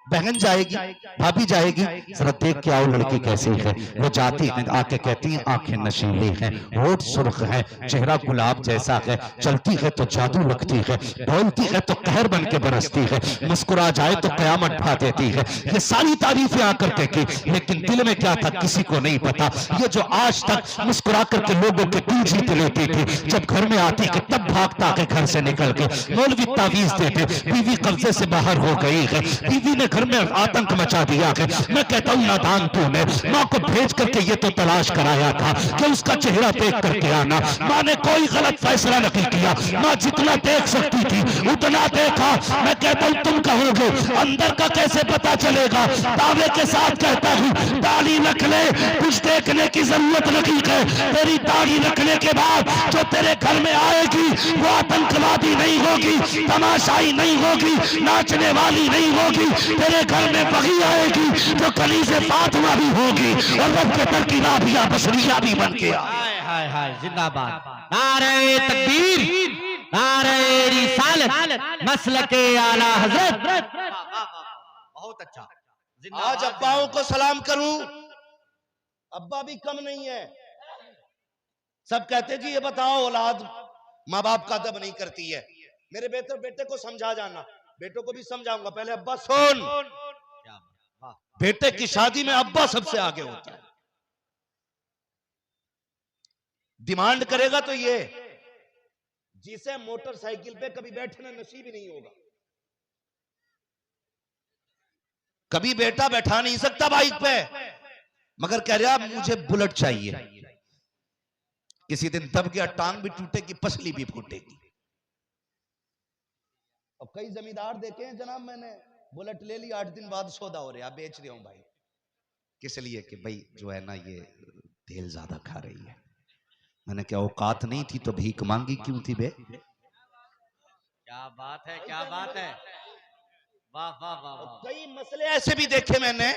बहन जाएगी, भाभी जाएगी, जरा देख के आओ लड़की कैसी है। वो जाती है, आके कहती है आंखें नशीली हैं, होठ सुर्ख है, चेहरा गुलाब जैसा है, चलती है तो जादू लगती है, बोलती है तो कहर बन के बरसती है, मुस्कुरा जाए तो कयामत ढा देती है। ये सारी तारीफें आकर के की, लेकिन दिल में क्या था किसी को नहीं पता। ये जो आज तक मुस्कुरा करके लोगों के दिल जीत लेती थी, जब घर में आती कि तब भागता के घर से निकल के मौलवी तावीज देते, बीवी कब्जे से बाहर हो गई है, बीवी ने घर में आतंक मचा दिया है। मैं कहता हूं नादान तूने माँ को भेज करके ये तो तलाश कराया था कि उसका चेहरा देख करके आना। माँ ने कोई गलत फैसला नहीं किया, माँ जितना देख सकती थी उतना देखा। मैं कहता हूं तुम कहोगे अंदर का कैसे पता चलेगा, दावे के साथ कहता हूं दाढ़ी रख ले, कुछ देखने की जरूरत नहीं है। तेरी दाढ़ी रखने के बाद जो तेरे घर में आएगी वो आतंकवादी नहीं होगी, तमाशाई नहीं होगी, नाचने वाली नहीं होगी। तेरे घर में वही आएगी जो कलीज़े फातिमा भी होगी और रब के तरकीबा भी बशरिया भी बन के आए। हाय हाय हाय जिंदाबाद, नारे तकबीर, नारे रिसालत, मसलके आला हजरत। वाह वाह वाह, बहुत अच्छा। आज अब्बाओं को सलाम करूं, अब्बा भी कम नहीं है। सब कहते जी ये बताओ औलाद माँ बाप का अदब नहीं करती है। मेरे बेटे को समझा जाना, बेटों को भी समझाऊंगा। पहले अब्बा सुन, बेटे की शादी में अब्बा सबसे आगे होता है। डिमांड करेगा तो ये, जिसे मोटरसाइकिल पे कभी बैठना नसीब ही नहीं होगा, कभी बेटा बैठा नहीं सकता बाइक पे, मगर कह रहा मुझे बुलेट चाहिए। किसी दिन दब गया, टांग भी टूटेगी, पसली भी फूटेगी। अब कई जमींदार देखे हैं जनाब, मैंने बुलेट ले ली, 8 दिन बाद सौदा हो रहा, बेच रहा हूं भाई। किस लिए? कि भाई जो है ना ये तेल ज्यादा खा रही है। मैंने क्या औकात नहीं थी तो भीख मांगी क्यों थी बे? क्या बात है, क्या बात है, वाह वाह वाह वाह। कई मसले ऐसे भी देखे मैंने।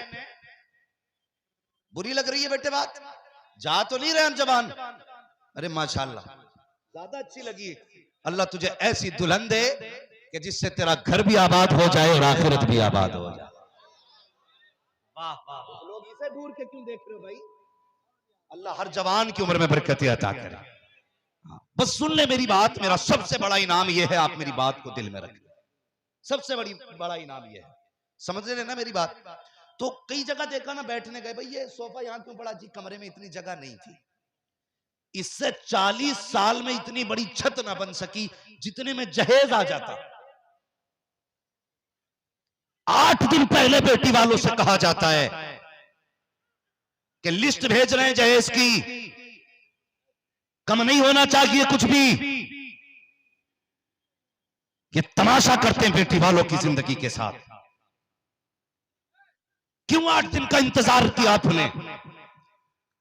बुरी लग रही है बेटे बात? जा तो नहीं रहे हम जवान? अरे माशाल्लाह ज्यादा अच्छी लगी। अल्लाह तुझे ऐसी दुल्हन दे कि जिससे तेरा घर भी आबाद हो जाए और आखिरत भी आबाद हो जाए। वाह वाह वाह। लोग इसे दूर के क्यों देख रहे हो भाई? अल्लाह हर जवान की उम्र में बरकतें अता करे। बस सुन ले मेरी बात, मेरा सबसे बड़ा इनाम यह है, आप मेरी बात को दिल में रखें। सबसे बड़ा इनाम यह है, समझ रहे ना मेरी बात? तो कई जगह देखा ना, बैठने गए, भाई ये सोफा यहां क्यों पड़ा जी? कमरे में इतनी जगह नहीं थी। इससे 40 साल में इतनी बड़ी छत ना बन सकी जितने में जहेज आ जाता। 8 दिन पहले बेटी वालों से कहा जाता है कि लिस्ट भेज रहे हैं जहेज की, कम नहीं होना चाहिए कुछ भी। ये तमाशा करते हैं बेटी वालों की जिंदगी के साथ। क्यों 8 दिन का इंतजार किया आपने?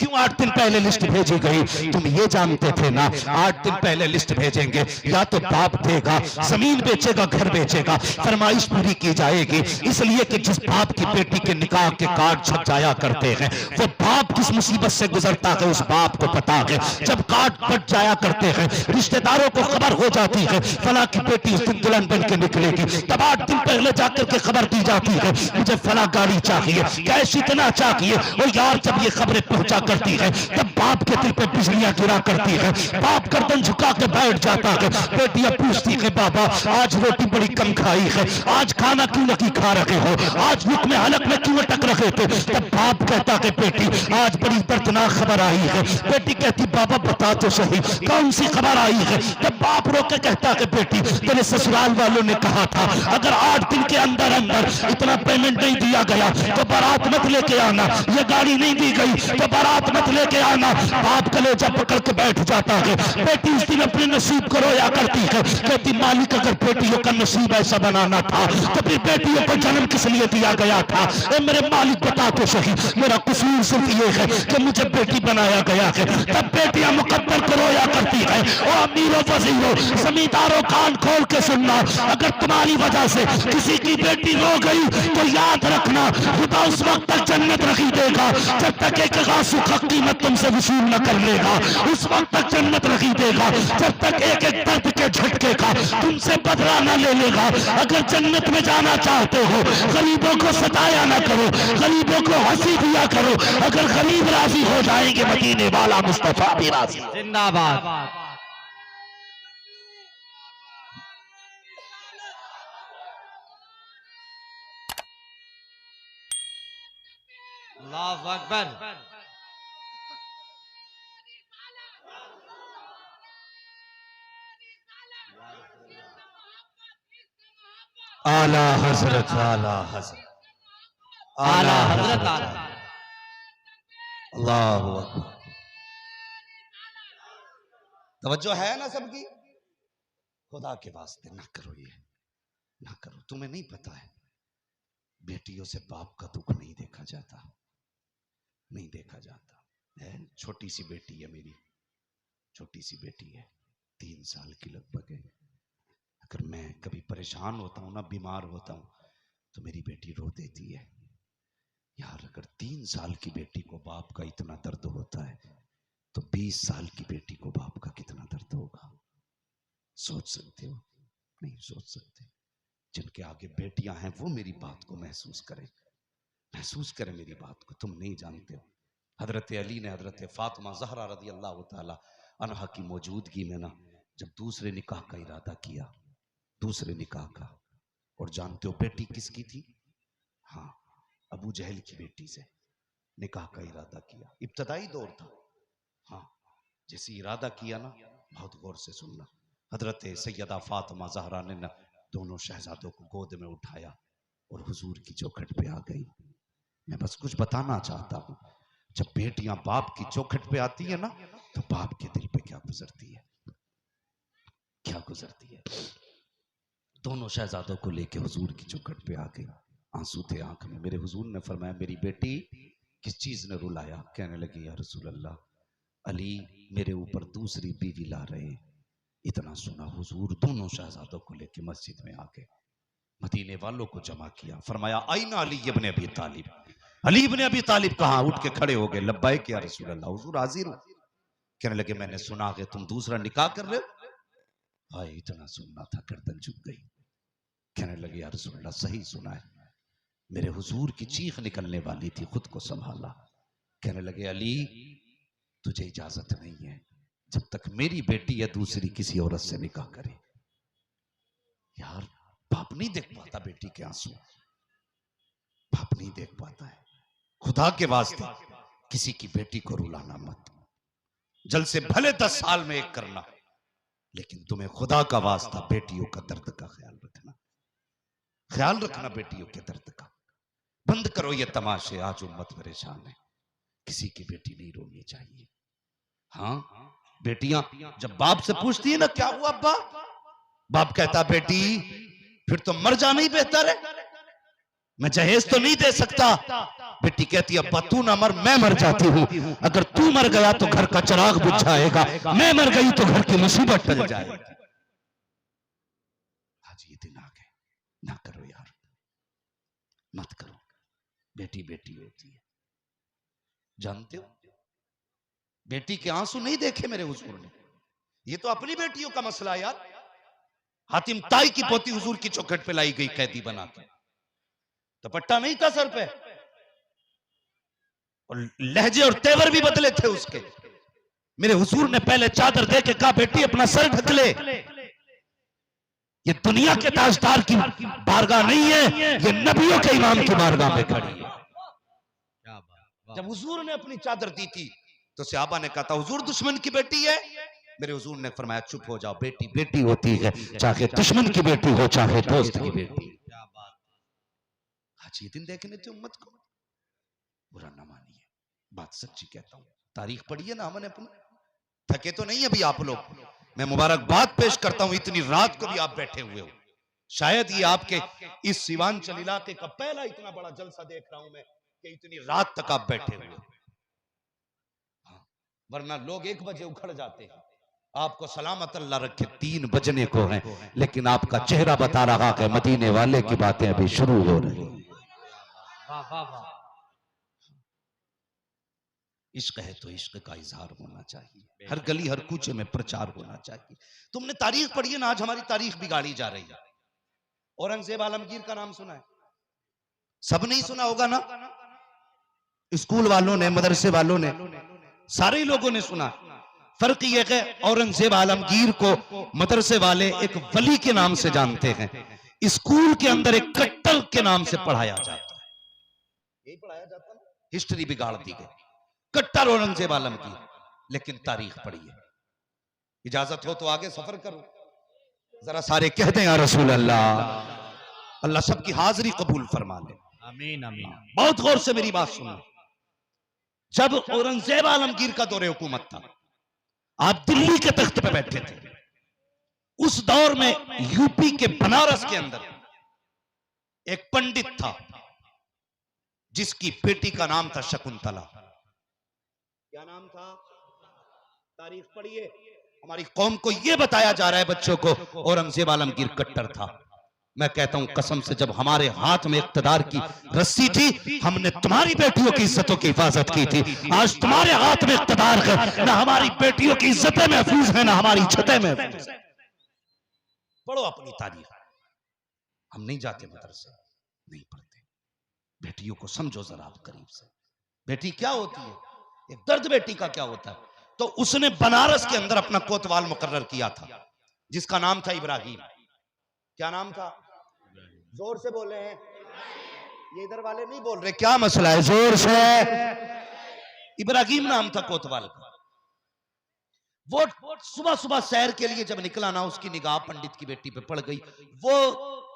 क्यों 8 दिन पहले लिस्ट भेजी गई? तुम ये जानते थे ना 8 दिन पहले लिस्ट भेजेंगे, या तो बाप देगा, जमीन बेचेगा, घर बेचेगा, फरमाइश पूरी की जाएगी। इसलिए कि जिस बाप की बेटी के निकाह के कार्ड छप जाया करते हैं, वो बाप किस मुसीबत से गुजरता है उस बाप को पता है। जब कार्ड फट जाया करते हैं, रिश्तेदारों को खबर हो जाती है फला की बेटी उस दिन दुल्हन बन के निकलेगी, तब 8 दिन पहले जाकर के खबर दी जाती है मुझे फला गाड़ी चाहिए, कैश इतना चाहिए। और यार जब ये खबरें पहुंचा करती है तब बाप के दिल पे बिजलियां गिरा करती है। बाप गर्दन झुका के बैठ जाता है। बेटियां पूछती है बाबा आज रोटी बड़ी कम खाई है, आज खाना क्यों नहीं खा रहे हो, आज मुख में हलक में क्यों अटक रहे थे? तब बाप कहता है बेटी आज बड़ी दर्दनाक खबर आई है। बेटी कहती बाबा बता तो सही कौन सी खबर आई है? तब बाप रो के कहता है बेटी तेरे ससुराल वालों ने कहा था अगर 8 दिन के अंदर अंदर इतना पेमेंट नहीं दिया गया तो बारात मत लेके आना, ये गाड़ी नहीं दी गई तो बारात मत लेके आना। बाप कलेजा पकड़ के बैठ जाता है। बेटी उस दिन अपने नसीब को रोया करती है, कहती मालिक अगर बेटियों का नसीब ऐसा बनाना था तो फिर बेटियों को जन्म किस लिए दिया गया था? ए मेरे मालिक बता तो सही मेरा कसूर सिर्फ ये है कि मुझे बेटी बनाया गया है। तब बेटियां मुकद्दर को रोया करती है। ओ अमीरों वजीरों जमींदारों कान खोल के सुनना, अगर तुम्हारी वजह से किसी की बेटी रो गई तो याद रखना खुदा उस वक्त तक जन्नत नहीं देगा जब तक एक आंसू हक कीमत तुमसे वसूल न कर लेगा उस वक्त तक जन्नत नहीं देगा जब तक एक एक दर्द के झटके का तुमसे बदला न ले लेगा। अगर जन्नत में जाना चाहते हो गरीबों को सताया ना करो, गरीबों को हंसी दिया करो। अगर गरीब राजी हो जाएंगे मदीने वाला मुस्तफा भी राजी। जिंदाबाद। अल्लाहु अकबर। आला हजरत, आला हजरत, आला हजरत अल्लाहु अकबर। तवज्जो है ना सबकी? खुदा के वास्ते ना करो, ये ना करो। तुम्हें नहीं पता है बेटियों से बाप का दुख नहीं देखा जाता, नहीं देखा जाता है। छोटी सी बेटी है मेरी, छोटी सी बेटी है, 3 साल की लगभग है। अगर मैं कभी परेशान होता हूं ना, बीमार होता हूं, तो मेरी बेटी रो देती है। यार अगर 3 साल की बेटी को बाप का इतना दर्द होता है तो 20 साल की बेटी को बाप का कितना दर्द होगा? सोच सकते हो? नहीं सोच सकते। जिनके आगे बेटियां हैं वो मेरी बात को महसूस करें, महसूस करें मेरी बात को। तुम नहीं जानते हो, हजरत अली ने हजरत फातिमा ज़हरा रज़ी अल्लाह ताला अन्हा की मौजूदगी में ना जब दूसरे निकाह का इरादा किया, दूसरे निकाह का, और जानते हो बेटी किसकी थी? हाँ, अबू जहल की बेटी से निकाह का इरादा किया। इब्तदाई दौर था। हाँ, जैसे इरादा किया ना, बहुत गौर से सुनना, हजरत सैयदा फातिमा ज़हरा ने ना दोनों शहजादों को गोद में उठाया और हुजूर की चौखट पे आ गई। मैं बस कुछ बताना चाहता हूँ, जब बेटियां बाप की चौखट पे आती है ना, तो बाप के दिल पे क्या गुजरती है, क्या गुजरती है। दोनों शहजादों को लेके हुजूर की चौखट पे आ गई, आंसू थे आंख में। मेरे हुजूर ने फरमाया मेरी बेटी किस चीज ने रुलाया? कहने लगी या रसूल अल्लाह, अली मेरे ऊपर दूसरी बीवी ला रहे। इतना सुना हुजूर दोनों शहजादों को लेके मस्जिद में आ गए, मदीने वालों को जमा किया, फरमाया आईना अली इब्ने अबी तालिब, अली इब्ने अबी तालिब कहाँ? उठ के खड़े हो गए, लब्बाइक या रसूल अल्लाह, हुजूर हाजिर हूं। कहने लगे मैंने सुना कि तुम दूसरा निकाह कर रहे हो। भाई इतना सुनना था, गर्दन झुक गई। कहने लगे या रसूल अल्लाह सही सुना है। मेरे हुजूर की चीख निकलने वाली थी, खुद को संभाला। कहने लगे अली तुझे इजाजत नहीं है जब तक मेरी बेटी या दूसरी किसी औरत से निकाह करे। यार बाप नहीं देख पाता बेटी के आंसू, बाप नहीं देख पाता है। खुदा के वास्ते किसी की बेटी को रुलाना मत। जल से भले 10 साल में एक करना, लेकिन तुम्हें खुदा का वास्ता बेटियों का दर्द का ख्याल रखना, ख्याल रखना बेटियों के दर्द का। बंद करो ये तमाशे, आज उम्मत परेशान है। किसी की बेटी नहीं रोनी चाहिए। हाँ, बेटियां जब बाप से पूछती है ना क्या हुआ अब्बा, बाप कहता बेटी फिर तो मर जाना ही बेहतर है, मैं जहेज तो नहीं दे सकता। बेटी कहती है अब्बा तू ना मर, मैं मर जाती हूँ। अगर तू मर गया तो घर का चिराग बुझ जाएगा, मैं मर गई तो घर की मुसीबत टल जाएगी। आज ये दिन आ गए, ना करो यार, मत करो। बेटी बेटी होती है, जानते हो बेटी के आंसू नहीं देखे मेरे हुजूर ने। ये तो अपनी बेटियों का मसला है यार। हातिम ताई की पोती हुजूर की चौखट पे लाई गई कैदी बना के, दुपट्टा नहीं था सर पे, और लहजे और तेवर भी बदले थे उसके। मेरे हुजूर ने पहले चादर दे के कहा बेटी अपना सर ढक ले। ये दुनिया के ताजदार की बारगाह नहीं है, ये नबियों के इमाम की बारगाह पे खड़ी है। जब हुजूर ने अपनी चादर दी थी तो सहाबा ने कहा था हुजूर दुश्मन की बेटी है। मेरे हुजूर ने फरमाया चुप हो जाओ, बेटी बेटी होती है, चाहे दुश्मन की बेटी हो चाहे दोस्त की बेटी। आज ये दिन देखने थे उम्मत को, बुरा ना मानिए, बात सच्ची कहता हूँ। तारीख पढ़िए ना हमने अपनी, थके तो नहीं अभी आप लोग। मैं मुबारकबाद पेश करता हूँ, इतनी रात को भी आप बैठे हुए हो। शायद ये आपके इस सीवांचल इलाके का पहला इतना बड़ा जलसा देख रहा हूं मैं कि इतनी रात तक आप बैठे हुए हो। हाँ, वरना लोग 1 बजे उखड़ जाते हैं। आपको सलामत अल्लाह रखे 3 बजने को है, लेकिन आपका चेहरा बता रहा है मदीने वाले की बातें अभी शुरू हो रही हैं। इश्क है तो इश्क का इजहार होना चाहिए, हर गली हर कूचे में प्रचार होना चाहिए। तुमने तारीख पढ़ी है ना, आज हमारी तारीख बिगाड़ी जा रही है। औरंगजेब आलमगीर का नाम सुना है? सब नहीं सुना होगा ना, स्कूल वालों ने, मदरसे वालों ने, सारे लोगों ने सुना। फर्क यह है औरंगजेब आलमगीर को मदरसे वाले एक वली के नाम से जानते हैं, स्कूल के अंदर एक कट्टर के नाम से पढ़ाया जाता है। यही पढ़ाया जाता है, हिस्ट्री बिगाड़ दी गई। कट्टर औरंगजेब आलमगीर, लेकिन तारीख पढ़ी है। इजाजत हो तो आगे सफर करो, जरा सारे कह दें या रसूल अल्लाह। अल्लाह सबकी हाजिरी कबूल फरमा ले, आमीन आमीन। बहुत गौर से मेरी बात सुनना। जब औरंगजेब आलमगीर का दौरे हुकूमत था, आप दिल्ली के तख्त पे बैठे थे, उस दौर में यूपी के बनारस के अंदर एक पंडित था जिसकी बेटी का नाम था शकुंतला। क्या नाम था? तारीख पढ़िए। हमारी कौम को यह बताया जा रहा है, बच्चों को, औरंगजेब आलमगीर कट्टर था। मैं कहता हूं कसम से, जब हमारे हाथ में इख्तिदार की रस्सी थी, हमने तुम्हारी बेटियों की इज्जतों की हिफाजत की थी। आज तुम्हारे हाथ में इख्तिदार है, ना हमारी बेटियों की इज्जतें महफूज है, ना हमारी इज्जतें महफूज है। पढ़ो अपनी तारीख। हम नहीं जाते मदरसे, नहीं पढ़ते। बेटियों को समझो जरा आप करीब से, बेटी क्या होती है, एक दर्द बेटी का क्या होता है। तो उसने बनारस के अंदर अपना कोतवाल मुकर्रर किया था, जिसका नाम था इब्राहिम। क्या नाम था? जोर से बोल रहे हैं, ये इधर वाले नहीं बोल रहे, क्या मसला है? जोर से। इब्राहिम नाम था कोतवाल का। वो सुबह सुबह सैर के लिए जब निकला ना, उसकी निगाह पंडित की बेटी पे पड़ गई। वो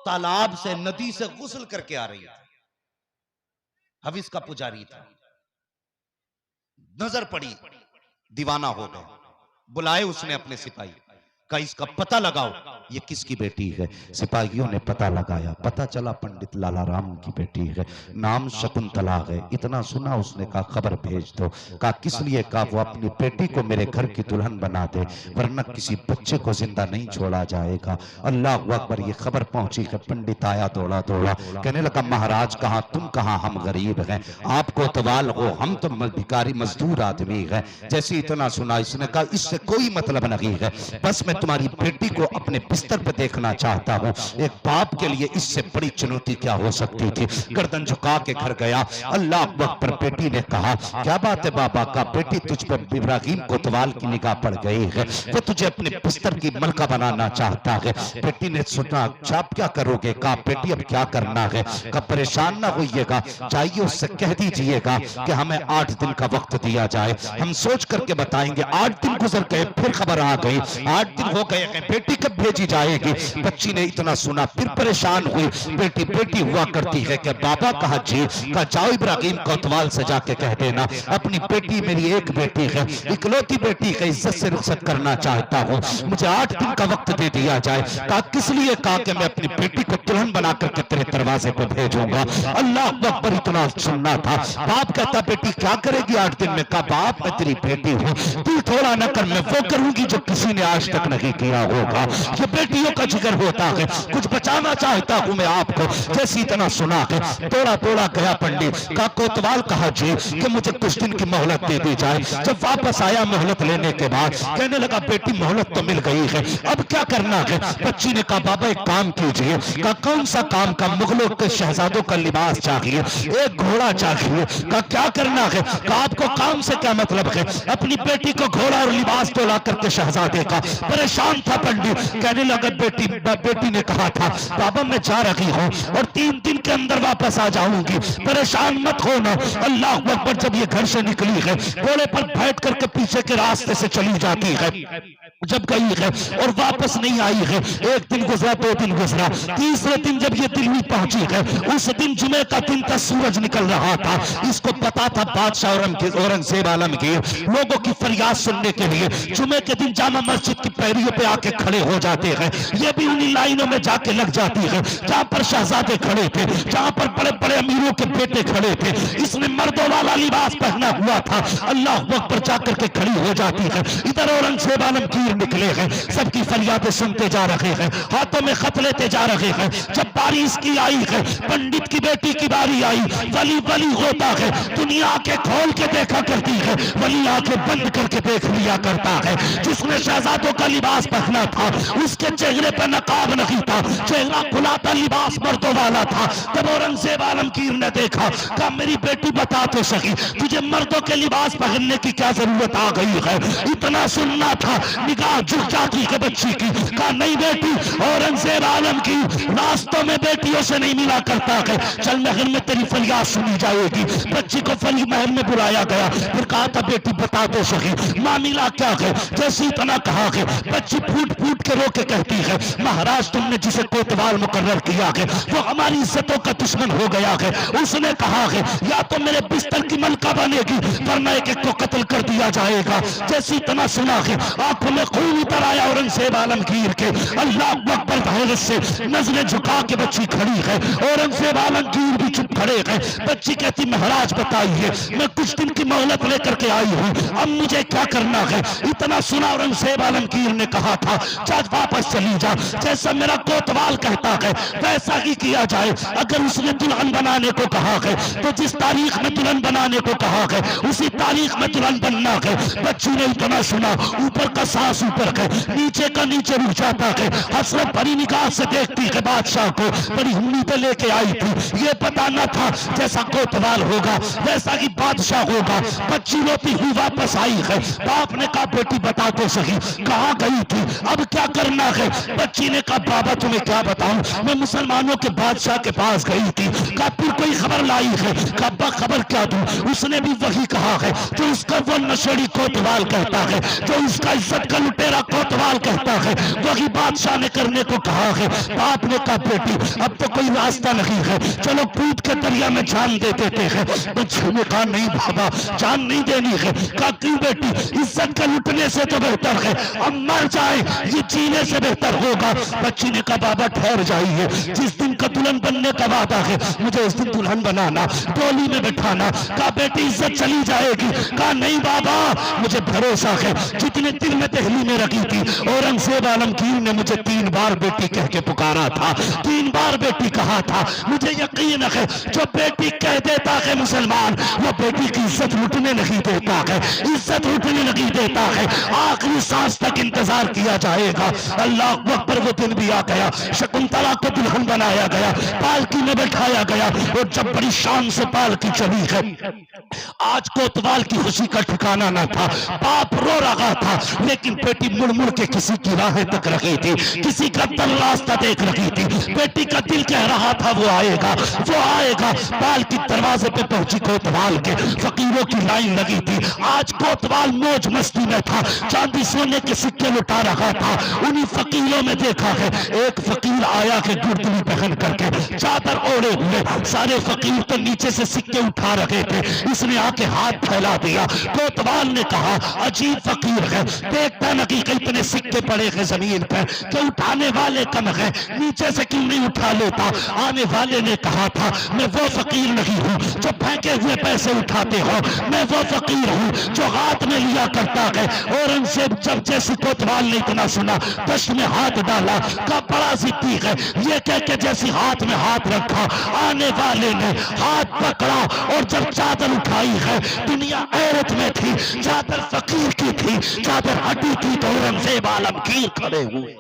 तालाब से, नदी से गुस्ल करके आ रही थी, हविस का पुजारी था। नजर पड़ी, दीवाना हो गए। बुलाए उसने अपने सिपाही, का इसका पता लगाओ, ये किसकी बेटी है। सिपाहियों ने पता लगाया, पता चला पंडित लाला राम की बेटी है, नाम शकुंतला है। इतना सुना उसने, कहा खबर भेज दो। कहा किस लिए? कहा वो अपनी बेटी को मेरे घर की दुल्हन बना दे, वरना किसी बच्चे को जिंदा नहीं छोड़ा जाएगा। अल्लाह अकबर, ये खबर पहुंची है। पंडित आया दौड़ा दौड़ा, कहने लगा महाराज कहाँ, तुम कहाँ, हम गरीब हैं, आप कोतवाल हो, हम तो भिखारी मजदूर आदमी है। जैसे इतना सुना, इसने कहा इससे कोई मतलब नहीं है, बस मैं तुम्हारी बेटी को अपने बिस्तर पे देखना चाहता हूँ। एक बाप के लिए इससे बड़ी चुनौती क्या हो सकती थी। गर्दन झुका के घर गया। अल्लाह अकबर। बेटी ने कहा क्या बात है बाबा? का बेटी तुझ पर इब्राहिम कोतवाल की निगाह पड़ गई है, वो तुझे अपने बिस्तर की मलका बनाना चाहता है। बेटी ने सुना, आप क्या करोगे? कहा बेटी अब क्या करना है। कहा परेशान ना होइएगा, जाइए उससे कह दीजिएगा कि हमें 8 दिन का वक्त दिया जाए, हम सोच करके बताएंगे। 8 दिन गुजर गए, फिर खबर आ गई 8 दिन हो गए हैं, बेटी कब भेजी जाएगी। बच्ची ने इतना सुना, फिर परेशान हुई। बेटी बेटी हुआ करती है कि बाबा कहा जी, कहा जाओ इब्राहिम कोतवाल से जाके कह देना अपनी बेटी, मेरी एक बेटी है, इकलौती बेटी है, इज्जत से रुखसत करना चाहता हूँ, मुझे 8 दिन का वक्त दे दिया जाए। कहा किस लिए? कहा कि मैं अपनी बेटी को दुल्हन बना करके तेरे दरवाजे पर भेजूंगा। अल्लाह अकबर। इतना सुनना था। बाप कहता बेटी क्या करेगी 8 दिन में? कहा बाप मैं तेरी बेटी हूँ, तू थोड़ा न कर, मैं वो करूंगी जो किसी ने आज तक नहीं किया होगा। ये बेटियों का जिक्र होता है, कुछ बचाना चाहता हूं मैं आपको। जैसे इतना सुना है, तोड़ा तोड़ा गया पंडित का कोतवाल। कहा जी कि मुझे कुछ दिन की मोहलत दे दी जाए। जब वापस आया मोहलत लेने के बाद, कहने लगा बेटी मोहलत तो मिल गई है, अब क्या करना है? बच्ची ने कहा बाबा एक काम कीजिए। कहा कौन सा काम? का मुगलों के शहजादों का लिबास चाहिए, एक घोड़ा चाहिए। कहा क्या करना है? कहा आपको काम से क्या मतलब है? अपनी बेटी को घोड़ा और लिबास तो ला करके शहजादे का। परेशान था पंडित, कहने लगा बेटी ने कहा था बाबा मैं जा रही हूँ और 3 दिन के अंदर वापस आ जाऊंगी, परेशान मत होना। अल्लाह अकबर। जब ये घर से निकली है, घोड़े पर बैठ करके पीछे के रास्ते से चली जाती है। जब गई है और वापस नहीं आई है, 1 दिन गुजरा, 2 दिन गुजरा, तीसरे दिन जब ये दिल्ली पहुंची है, उस दिन जुमे का दिन था, सूरज निकल रहा था। इसको पता था बादशाह औरंगजेब आलमगीर लोगों की फरियाद सुनने के लिए जुमे के दिन जामा मस्जिद की पैरियों पे आके खड़े हो जाते रहे हैं, ये भी उन्हीं लाइनों में जाके लग जाती है जहां पर शहजादे खड़े थे, जहां पर बड़े बड़े अमीरों के बेटे खड़े थे। इसने मर्दों वाला लिबास पहना हुआ था, अल्लाह अकबर जाकर के खड़ी हो जाती है। इधर औरंगजेब आलमगीर निकले हैं, सबकी फरियादें सुनते जा रहे हैं, हाथों में खत लेते जा रहे हैं। जब बारी इसकी आई है, पंडित की बेटी की बारी आई, वली वली होता है, दुनिया आंखें खोल के देखा करती है, वली आंखें बंद करके देख लिया करता है। जिसने शहजादों का लिबास पहना था उसके चेहरे पर नकाब नहीं था, चेहरा खुला था, लिबास मर्दों वाला था। तब औरंगजेब आलमगीर ने देखा, कहा मेरी बेटी बता तो सही, तुझे मर्दों के लिबास पहनने की क्या जरूरत आ गई है? इतना सुनना था, निगाह झुक जाती है बच्ची की। कहा नहीं बेटी, औरंगजेब आलम की रास्तों में बेटियों से नहीं मिला करता है, चल महल में तेरी फरियाद सुनी जाएगी। बच्ची को फली महल में बुलाया गया, फिर कहा था बेटी बता दो सही मामला क्या है? जैसे इतना कहा है, बच्ची फूट फूट के रो के कहती है, महाराज तुमने जिसे कोतवाल मुकर्रर किया है वो हमारी इज्जतों का दुश्मन हो गया है। उसने कहा है या तो मेरे बिस्तर की मलका बनेगी वरना एक एक को कत्ल कर दिया जाएगा। जैसे इतना सुना है, आंखों में खून उतर आया औरंगजेब आलमगीर के। अल्लाह अकबर हैरत से नजरें झुका के बच्ची खड़ी है, औरंगजेब आलमगीर भी चुप खड़े हैं। बच्ची कहती महाराज बताइए, मैं कुछ दिन की मोहलत लेकर के आई हूँ, अब मुझे क्या करना है? इतना सुना औरंगजेब आलमगीर ने कहा था चाच वापस चली जा, जैसा मेरा कोतवाल कहता है वैसा ही किया जाए। अगर उसने दुल्हन बनाने को कहा है तो जिस तारीख में दुल्हन बनाने को कहा है उसी तारीख में दुल्हन बनना है। बच्ची ने इतना सुना, ऊपर का सांस ऊपर है, नीचे का नीचे रुक जाता है, हसरत भरी निगाह से देखती है बादशाह को। बड़ी उम्मीदें लेके आई थी, ये पता न था जैसा कोतवाल होगा वैसा ही बादशाह होगा। बच्ची रोती हुई वापस आई है। बाप ने कहा बेटी बता तो सही कहाँ गई थी, अब क्या करना है? बच्ची ने कहा बाबा तुम्हें क्या बताऊं, मैं मुसलमानों के बादशाह के पास गई थी। कहा फिर कोई खबर लाई है? कहा खबर क्या दूं? उसने भी वही कहा है जो उसका वो नशेड़ी कोतवाल कहता है, जो उसका इज्जत का लुटेरा कोतवाल कहता है, वही बादशाह ने करने को कहा है। बाप ने कहा बेटी अब तो कोई रास्ता नहीं है, चलो कूद के दरिया में जान दे देते हैं। बच्ची ने कहा नहीं बाबा जान नहीं देनी है। कहा क्यों बेटी? इज्जत का लुटने से तो बेहतर है अब मर जाए, ये जीने से बेहतर होगा। बच्ची ने कहा बाबा ठहर जाइए, जिस दिन का दुल्हन बनने का वादा है मुझे उस दिन दुल्हन बनाना, डोली में बैठाना। कहा बेटी इज्जत चली जाएगी। कहा नहीं बाबा मुझे भरोसा है, जितने दिन में दिल्ली में रखी थी औरंगजेब आलमगीर ने मुझे 3 बार बेटी कह के पुकारा था, 3 बार बेटी कहा था। मुझे यकीन है जो बेटी कह देता है मुसलमान वो बेटी की इज्जत लुटने नहीं देता है, इज्जत लुटने नहीं देता है। आखिरी सांस तक इंतजार किया जाएगा। अल्लाह अकबर वो दिन भी आ गया, शकुंतला को दुल्हन बनाया गया, पालकी में बैठाया गया और जब बड़ी शान से पालकी चली है, आज कोतवाल की खुशी का ठिकाना न था। बाप रो रहा था लेकिन बेटी मुड़ मुड़ के किसी की राहें तक रही थी, किसी का तल रास्ता देख रही थी। बेटी का दिल कह रहा था वो आएगा वो आएगा। पालकी दरवाजे पे पहुंची कोतवाल के, फकीरों की लाइन लगी थी। आज कोतवाल मौज मस्ती में था, चांदी सोने के सिक्के लुटा रहा था। उन्हीं फकीरों में देखा है एक फकीर आया है गुर्दली पहन करके, चादर ओढ़े हुए। सारे फकीर तो नीचे से सिक्के उठा रहे थे, इसने आके हाथ फैला दिया। कोतवाल ने कहा अजीब फकीर है, देखता न कि इतने सिक्के पड़े हैं जमीन पर, कि उठाने वाले कम है, नीचे से क्यों नहीं उठा लेता? आने वाले ने कहा था मैं वो फकीर नहीं हूँ जो फेंके हुए पैसे उठाते हो, मैं वो फकीर हूँ जो हाथ में लिया करता है। औरंगजेब जब जैसे कोतवाल ने इतना सुना दश्त में हाथ डाला, का बड़ा जिद्दी है, ये कह के जैसे हाथ में हाथ रखा, आने वाले ने हाथ पकड़ा और जब चादर उठाई है दुनिया हैरत में थी। चादर फकीर की थी, चादर हटी थी तो औरंगजेब आलमगीर खड़े हुए।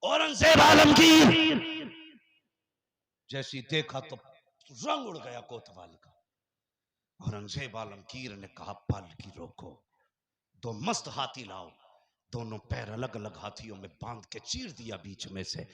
औरंगजेब आलमगीर जैसी देखा तो रंग उड़ गया कोतवाल का। औरंगजेब आलमगीर ने कहा पालकी रोको, 2 मस्त हाथी लाओ, दोनों पैर अलग अलग हाथियों में बांध के चीर दिया बीच में से।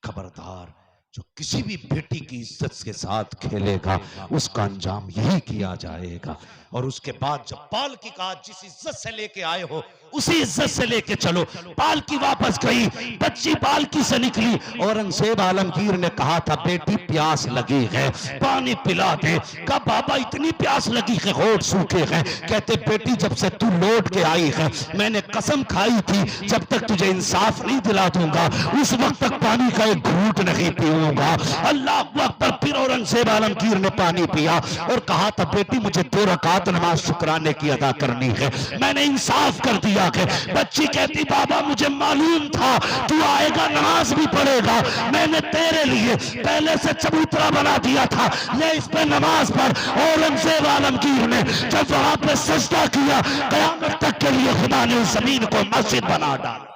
खबरदार जो किसी भी बेटी की इज्जत के साथ खेलेगा उसका अंजाम यही किया जाएगा। और उसके बाद जब पालकी का जिस इज्जत से लेके आए हो उसी इज्जत से लेके चलो। पालकी वापस गई, बच्ची पालकी से निकली। औरंगजेब आलमगीर ने कहा था बेटी प्यास लगी है, पानी पिला दे। कहा बाबा इतनी प्यास लगी है, होठ सूखे हैं। कहते बेटी जब से तू लौट के आई है मैंने कसम खाई थी जब तक तुझे इंसाफ नहीं दिला दूंगा उस वक्त तक पानी का एक घूंट नहीं पीऊंगा। अल्लाह अकबर। फिर औरंगजेब आलमगीर ने पानी पिया और कहा था बेटी मुझे 2 रकात नमाज शुक्राने की अदा करनी है, मैंने इंसाफ कर दिया है। बच्ची कहती बाबा मुझे मालूम था तू आएगा नमाज भी पढ़ेगा, मैंने तेरे लिए पहले से चबूतरा बना दिया था, ले इस पे नमाज पढ़। औरंगजेब आलमगीर ने जब वहां पे सजदा किया कयामत तक के लिए खुदा ने उस जमीन को मस्जिद बना डाला।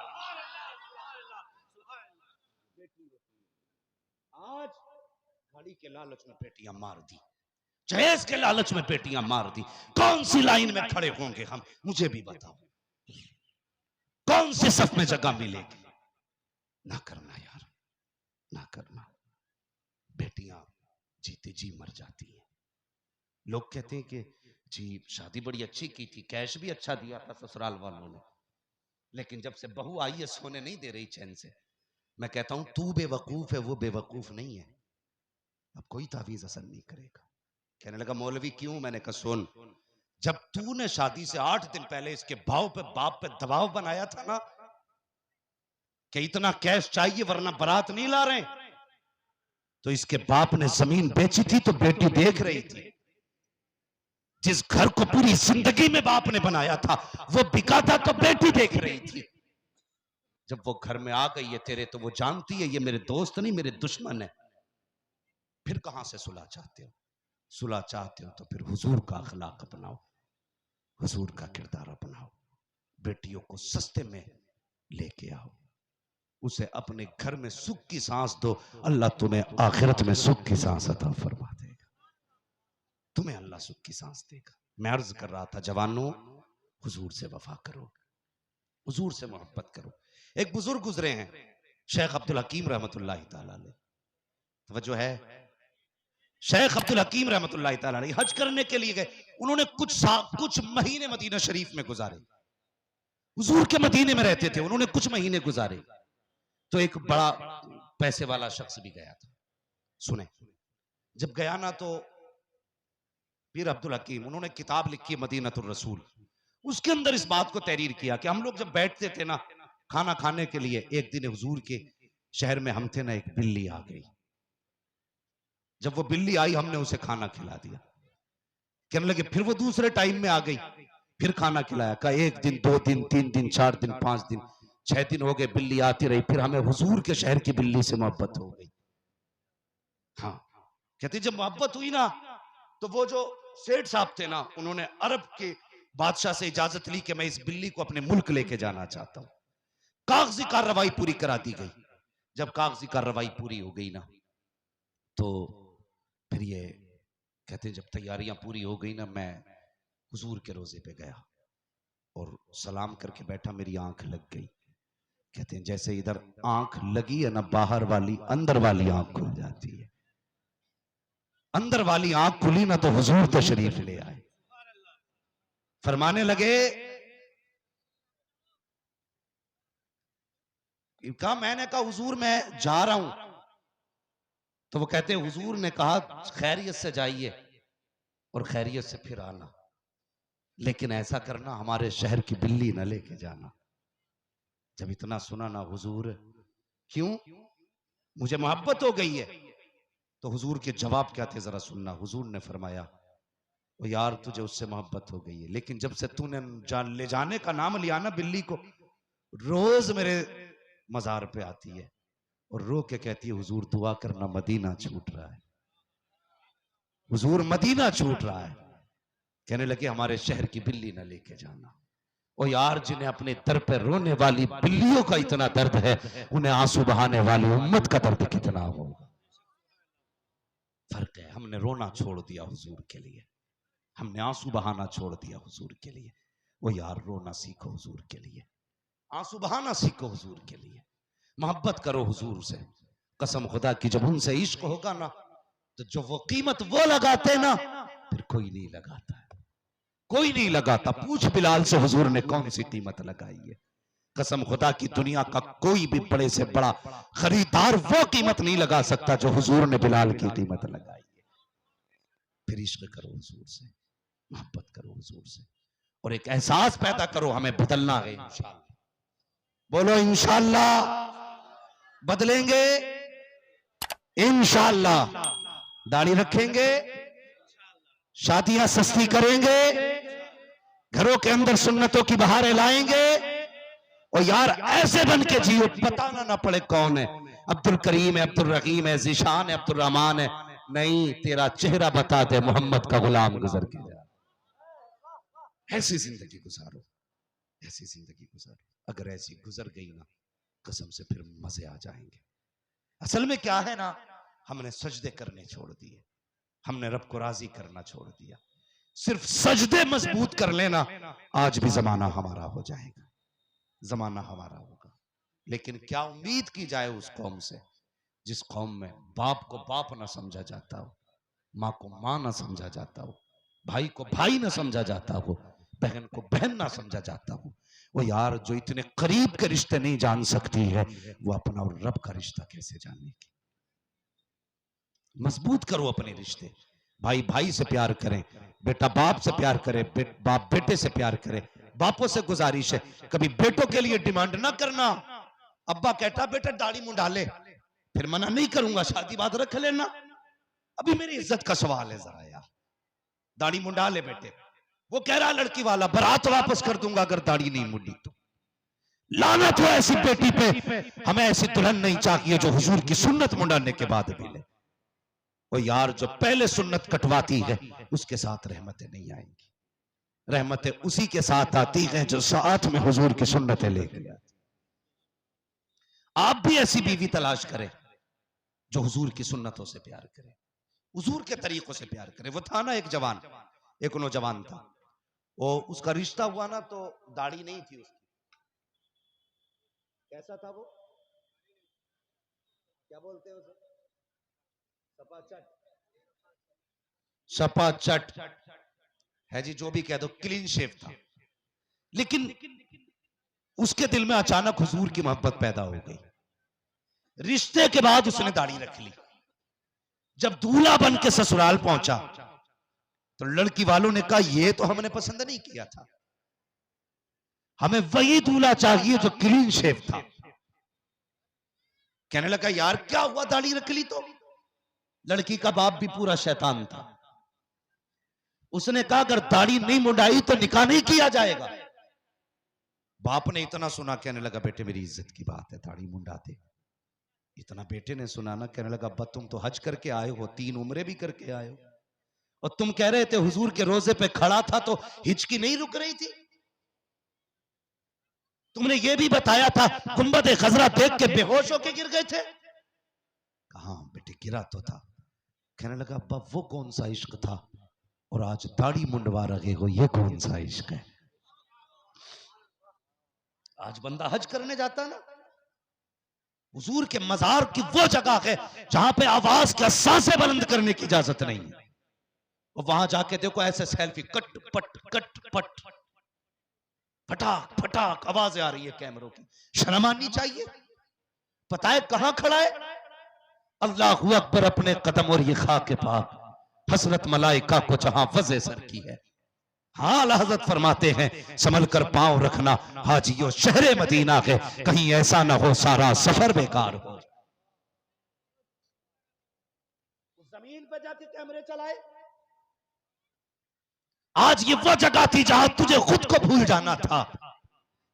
आज घड़ी के लालच में बेटियां मार दी, जहेज के लालच में बेटियां मार दी। कौन सी लाइन में खड़े होंगे हम, मुझे भी बताओ, कौन सी सफ में जगह मिलेगी? ना करना यार, ना करना। बेटियां जीते जी मर जाती हैं। लोग कहते हैं कि जी शादी बड़ी अच्छी की थी, कैश भी अच्छा दिया था ससुराल वालों ने, लेकिन जब से बहू आई है सोने नहीं दे रही चैन से। मैं कहता हूं तू बेवकूफ है, वो बेवकूफ नहीं है। अब कोई तावीज असर नहीं करेगा। कहने लगा मौलवी क्यों? मैंने कहा सुन, जब तूने शादी से 8 दिन पहले इसके भाव पे बाप पे दबाव बनाया था ना कि इतना कैश चाहिए वरना बारात नहीं ला रहे, तो इसके बाप ने जमीन बेची थी तो बेटी देख रही थी। जिस घर को पूरी जिंदगी में बाप ने बनाया था वो बिका था तो बेटी देख रही थी। जब वो घर में आ गई है तेरे तो वो जानती है ये मेरे दोस्त नहीं मेरे दुश्मन है। फिर कहां से सुलह चाहते हो? सुलह चाहते हो तो फिर हुजूर का अखलाक अपनाओ, हुजूर का किरदार अपनाओ। बेटियों को सस्ते में लेके आओ, उसे अपने घर में सुख की सांस दो, अल्लाह तुम्हें आखिरत में सुख की सांस अता फरमा देगा। तुम्हें अल्लाह सुख की सांस देगा। मैं अर्ज कर रहा था जवानों, हुजूर से वफा करो, हुजूर से मोहब्बत करो। एक बुजुर्ग गुजरे हैं शेख अब्दुल हकीम रहमतुल्लाह तआला अलैह, तवज्जो है, शेख अब्दुल हकीम रहमतुल्लाह तआला अलैह हज करने के लिए गए। उन्होंने कुछ महीने मदीना शरीफ में गुजारे, हुजूर के मदीने में रहते थे, उन्होंने कुछ महीने गुजारे। तो एक बड़ा पैसे वाला शख्स भी गया था। सुने, जब गया ना तो पीर अब्दुल हकीम उन्होंने किताब लिखी है मदीनतुर रसूल, उसके अंदर इस बात को तहरीर किया कि हम लोग जब बैठते थे ना खाना खाने के लिए, एक दिन हुजूर के शहर में हम थे ना, एक बिल्ली आ गई। जब वो बिल्ली आई हमने उसे खाना खिला दिया। कहने लगे फिर वो दूसरे टाइम में आ गई, फिर खाना खिलाया। कहा 1 दिन 2 दिन 3 दिन 4 दिन 5 दिन 6 दिन हो गए, बिल्ली आती रही, फिर हमें हुजूर के शहर की बिल्ली से मोहब्बत हो गई। हाँ, कहते जब मोहब्बत हुई ना तो वो जो सेठ साहब थे ना, उन्होंने अरब के बादशाह से इजाजत ली कि मैं इस बिल्ली को अपने मुल्क लेके जाना चाहता हूं। कागजी कार्रवाई पूरी करा दी गई। जब कागजी कार्रवाई पूरी हो गई ना तो फिर ये कहते जब तैयारियां पूरी हो गई ना, मैं हुजूर के रोजे पे गया और सलाम करके बैठा, मेरी आंख लग गई। कहते हैं जैसे इधर आंख लगी है ना, बाहर वाली अंदर वाली आंख खुल जाती है। अंदर वाली आंख खुली ना तो हुजूर तशरीफ ले आए, फरमाने लगे, कहा मैंने कहा हुजूर मैं जा रहा हूं, तो वो कहते हैं हुजूर ने कहा खैरियत से जाइए और खैरियत से फिर आना, लेकिन ऐसा करना हमारे शहर की बिल्ली ना लेके जाना। जब इतना सुना ना हुजूर, क्यों? मुझे मोहब्बत हो गई है। तो हुजूर के जवाब क्या थे जरा सुनना। हुजूर ने फरमाया, ओ यार तुझे उससे मोहब्बत हो गई है, लेकिन जब से तूने ले जाने का नाम लिया ना बिल्ली को, रोज मेरे मजार पे आती है और रो के कहती है हुजूर दुआ करना मदीना छूट रहा है, हुजूर मदीना छूट रहा है। कहने लगे हमारे शहर की बिल्ली ना लेके जाना। ओ यार, जिन्हें अपने दर पे रोने वाली बिल्लियों का इतना दर्द है, उन्हें आंसू बहाने वाली उम्मत का दर्द कितना होगा। फर्क है। हमने रोना छोड़ दिया हुजूर के लिए, हमने आंसू बहाना छोड़ दिया हुजूर के लिए। वो यार रोना सीखो हुजूर के लिए, आंसू बहाना सीखो हुजूर के लिए, मोहब्बत करो हुजूर से, कसम खुदा की जब उनसे इश्क होगा ना तो जो वो कीमत वो लगाते ना फिर कोई नहीं लगाता है, कोई नहीं लगाता। पूछ बिलाल से हुजूर ने कौन सी कीमत लगाई है। कसम खुदा की दुनिया का कोई भी बड़े से बड़ा खरीदार वो कीमत नहीं लगा सकता जो हुजूर ने बिलाल की कीमत लगाई है। फिर इश्क करो हुजूर से, मोहब्बत करो हुजूर से, और एक एहसास पैदा करो हमें बदलना है इंशाअल्लाह। बोलो इंशाअल्लाह बदलेंगे, इंशाअल्लाह दाढ़ी रखेंगे, शादियां सस्ती करेंगे, घरों के अंदर सुन्नतों की बहारें लाएंगे, और यार ऐसे बन के जियो बताना ना पड़े कौन है, अब्दुल करीम है, अब्दुल रहीम है, जीशान है, अब्दुल रहमान है, नहीं तेरा चेहरा बता दे मोहम्मद का गुलाम गुजर के जा। ऐसी जिंदगी गुजारो, ऐसी जिंदगी गुजारो। अगर ऐसी गुजर गई ना कसम से फिर मजे आ जाएंगे। असल में क्या है ना, हमने सजदे करने छोड़ दिए, हमने रब को राजी करना छोड़ दिया। सिर्फ सजदे मजबूत कर लेना आज भी जमाना हमारा हो जाएगा, जमाना हमारा होगा। लेकिन क्या उम्मीद की जाए उस कौम से जिस कौम में बाप को बाप ना समझा जाता हो, माँ को माँ ना समझा जाता हो, भाई को भाई ना समझा जाता हो, बहन को बहन ना समझा जाता हो। वो यार जो इतने करीब के रिश्ते नहीं जान सकती है वो अपना और रब का रिश्ता कैसे जानेगी। मजबूत करो अपने रिश्ते, भाई भाई से प्यार करें, बेटा बाप से प्यार करे, बाप बेटे से प्यार करे। बापों से गुजारिश है कभी बेटों के लिए डिमांड ना करना। अब्बा कहता बेटा दाढ़ी मुंडा ले, फिर मना नहीं करूंगा, शादी बाद रख लेना। अभी मेरी इज्जत का सवाल है जरा यार, दाढ़ी मुंडा ले बेटे। वो कह रहा लड़की वाला बारात वापस कर दूंगा अगर दाढ़ी नहीं मुंडी तो। लानत हो ऐसी बेटी पे, हमें ऐसी दुल्हन नहीं चाहिए जो हुजूर की सुन्नत मुंडाने के बाद भी ले। वो यार जो पहले सुन्नत कटवाती है उसके साथ रहमतें नहीं आएंगी, रहमतें उसी के साथ आती हैं जो साथ में हुजूर की सुन्नतें लेकर आती। आप भी ऐसी बीवी तलाश करें जो हुजूर की सुन्नतों से प्यार करे, हुजूर के तरीकों से प्यार करे। वो था ना एक जवान, एक नौजवान था, वो उसका रिश्ता हुआ ना तो दाढ़ी नहीं थी उसकी। कैसा था वो, क्या बोलते हैं उसे, सपाचट है जी, जो भी कह दो, क्लीन शेव था। लेकिन उसके दिल में अचानक हुजूर की मोहब्बत पैदा हो गई। रिश्ते के बाद उसने दाढ़ी रख ली। जब दूल्हा बन के ससुराल पहुंचा तो लड़की वालों ने कहा ये तो हमने पसंद नहीं किया था, हमें वही दूल्हा चाहिए जो क्लीन शेव था। कहने लगा यार क्या हुआ दाढ़ी रख ली तो। लड़की का बाप भी पूरा शैतान था, उसने कहा अगर दाढ़ी नहीं मुंडाई तो निकाह नहीं किया जाएगा। बाप ने इतना सुना, कहने लगा बेटे मेरी इज्जत की बात है, दाढ़ी मुंडा दे। इतना बेटे ने सुना ना, कहने लगा अब्बा तुम तो हज करके आए हो, 3 उम्रे भी करके आए हो, और तुम कह रहे थे हुजूर के रोजे पे खड़ा था तो हिचकी नहीं रुक रही थी। तुमने ये भी बताया था गुंबद खजरा देख के बेहोश होके गिर गए थे। कहा बेटे गिरा तो था। कहने लगा अब्बा वो कौन सा इश्क था और आज दाढ़ी मुंडवा रहे हो, ये कौन सा इश्क है। आज बंदा हज करने जाता ना, हुजूर के मजार की वो जगह है जहां पे आवाज के सांसें बुलंद करने की इजाजत नहीं है, और वहां जाके देखो ऐसे सेल्फी कट पट फटाक फटाक आवाजें आ रही है कैमरों की। शर्म आनी चाहिए। पता है कहां खड़ा है, अल्लाहू अकबर अपने कदम और ये खाके पाक हसरत मलाइका को जहां वज़े सर की है। हाँ आला हज़रत फरमाते हैं संभल कर पांव रखना हाजियो शहरे मदीना के, कहीं ऐसा ना हो सारा सफर बेकार हो। जमीन पे जाके कैमरे चलाए। आज ये वो जगह थी जहां तुझे खुद को भूल जाना था,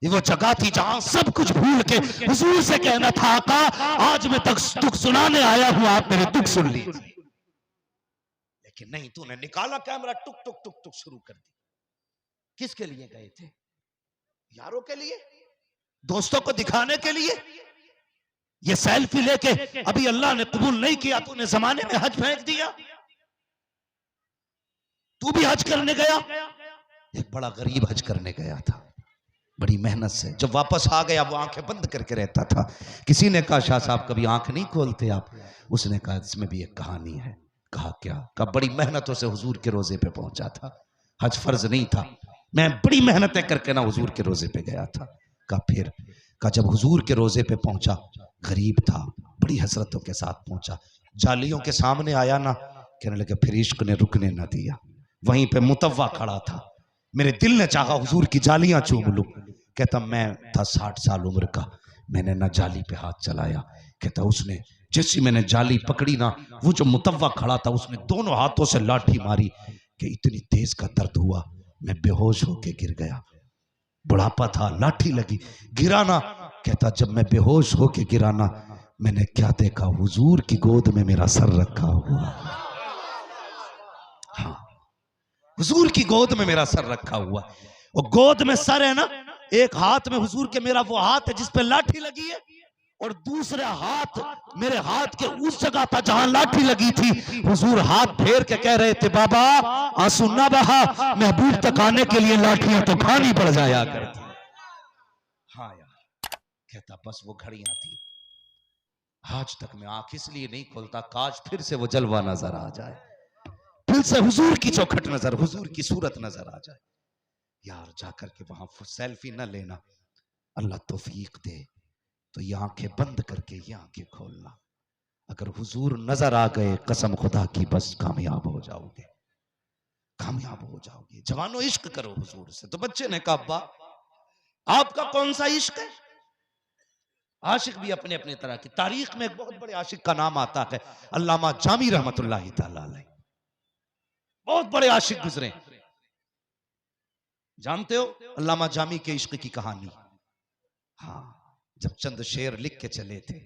ये वो जगह थी जहां सब कुछ भूल के हुजूर से कहना था आका आज मैं दुख सुनाने आया हूं, आप मेरे दुख सुन लीजिए। लेकिन नहीं, तूने निकाला कैमरा, टुक टुक टुक टुक शुरू कर दी। किसके लिए गए थे? यारों के लिए, दोस्तों को दिखाने के लिए। ये सेल्फी लेके अभी अल्लाह ने कबूल नहीं किया, तूने जमाने में हज फेंक दिया। तू भी हज करने गया, एक बड़ा गरीब हज करने गया था, बड़ी मेहनत से। जब वापस आ गया वो आंखें बंद करके रहता था। किसी ने कहा शाह साहब कभी आंख नहीं खोलते आप? उसने कहा इसमें भी एक कहानी है। कहा क्या? कहा बड़ी मेहनतों से हुजूर के रोजे पे पहुंचा था, हज फर्ज नहीं था, मैं बड़ी मेहनतें करके ना हुजूर के रोजे पे गया था। कहा फिर? कहा जब हुजूर के रोजे पे पहुंचा, गरीब था, बड़ी हसरतों के साथ पहुंचा, जालियों के सामने आया ना, कहने लगे फिर इश्क ने रुकने ना दिया। वहीं पे मुतव्वा खड़ा था, मेरे दिल ने चाहा हुजूर की जालियां चूम लूं। कहता मैं था 60 साल उम्र का, मैंने ना जाली पे हाथ चलाया। कहता उसने जैसी मैंने जाली पकड़ी ना, वो जो मुतव्वा खड़ा था उसने दोनों हाथों से लाठी मारी कि इतनी तेज का दर्द हुआ, मैं बेहोश होके गिर गया। बुढ़ापा था, लाठी लगी, गिरा ना। कहता जब मैं बेहोश होके गिरा ना, मैंने क्या देखा? हुजूर की गोद में मेरा सर रखा हुआ। हाँ, हुजूर की गोद में मेरा सर रखा हुआ। और गोद में सर है ना, एक हाथ में हुजूर के मेरा वो हाथ है जिस पे लाठी लगी है, और दूसरे हाथ मेरे हाथ के उस जगह था जहां लाठी लगी थी। हुजूर हाथ फेर के कह रहे थे बाबा आंसू ना बहा, महबूब तक आने के लिए लाठियां तो खानी पड़ जाया करती। हाँ यार, कहता बस वो घड़ियां थी, आज तक मैं आंख इसलिए नहीं खोलता काश फिर से वो जलवा नजर आ जाए, फिर से हुजूर की चौखट नजर, हुजूर की सूरत नजर आ जाए। यार जाकर के वहां सेल्फी न लेना, अल्लाह तौफीक दे तो ये आंखें बंद करके ये आंखें खोलना। अगर हुजूर नजर आ गए कसम खुदा की बस कामयाब हो जाओगे, कामयाब हो जाओगे। जवानों इश्क करो हुजूर से। तो बच्चे ने कहा अब्बा आपका कौन सा इश्क है? आशिक भी अपने अपने तरह की, तारीख में एक बहुत बड़े आशिक का नाम आता है अल्लामा जामी रहमतुल्लाहि तआला अलैह। बहुत बड़े आशिक गुजरे, जानते हो अल्लामा जामी के इश्क की कहानी? हाँ, जब चंद शेर लिख के चले थे,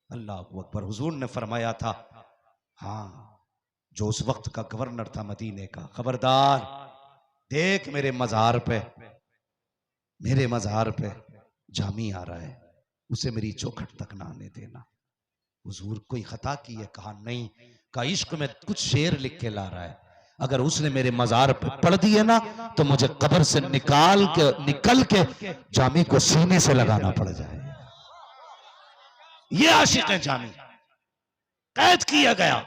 अल्लाह अकबर, हुजूर ने फरमाया था हाँ जो उस वक्त का गवर्नर था मदीने का, खबरदार देख मेरे मज़ार पे जामी आ रहा है, उसे मेरी चौखट तक ना आने देना। हुजूर कोई खता की है? कहा नहीं। का इश्क में कुछ शेर लिख के ला रहा है, अगर उसने मेरे मज़ार पे पढ़ दिए ना तो मुझे कब्र से निकल के जामी को सीने से लगाना पड़ जाए। ये आशिक है जामी, कैद किया गया।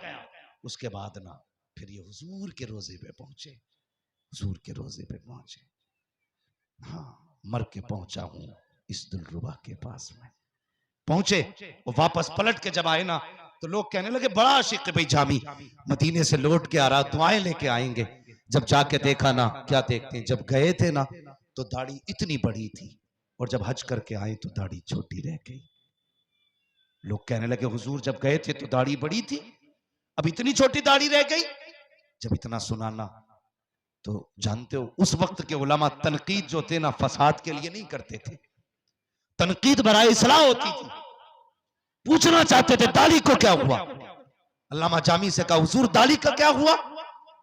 उसके बाद ना फिर ये हुजूर के रोजे पे पहुंचे, हुजूर के रोजे पे पहुंचे। हाँ, मर के पहुंचा हूं इस दिलरुबा के पास में पहुंचे। वो वापस पलट के जब आए ना तो लोग कहने लगे बड़ा आशिक है भाई जामी, मदीने से लौट के आ रहा, दुआएं लेके आएंगे। जब जाके देखा ना, क्या देखते हैं, जब गए थे ना तो दाढ़ी इतनी बड़ी थी, और जब हज करके आए तो दाढ़ी छोटी रह गई। लोग कहने लगे हुजूर जब गए थे तो दाढ़ी बड़ी थी, अब इतनी छोटी दाढ़ी रह गई। जब इतना सुनाना तो जानते हो उस वक्त के उलमा तनकीद जो थे ना फसाद के लिए नहीं करते थे, तनकीद बराए इस्लाह होती थी। पूछना चाहते थे दाढ़ी को क्या हुआ। अल्लामा जामी से कहा हुजूर दाढ़ी का क्या हुआ?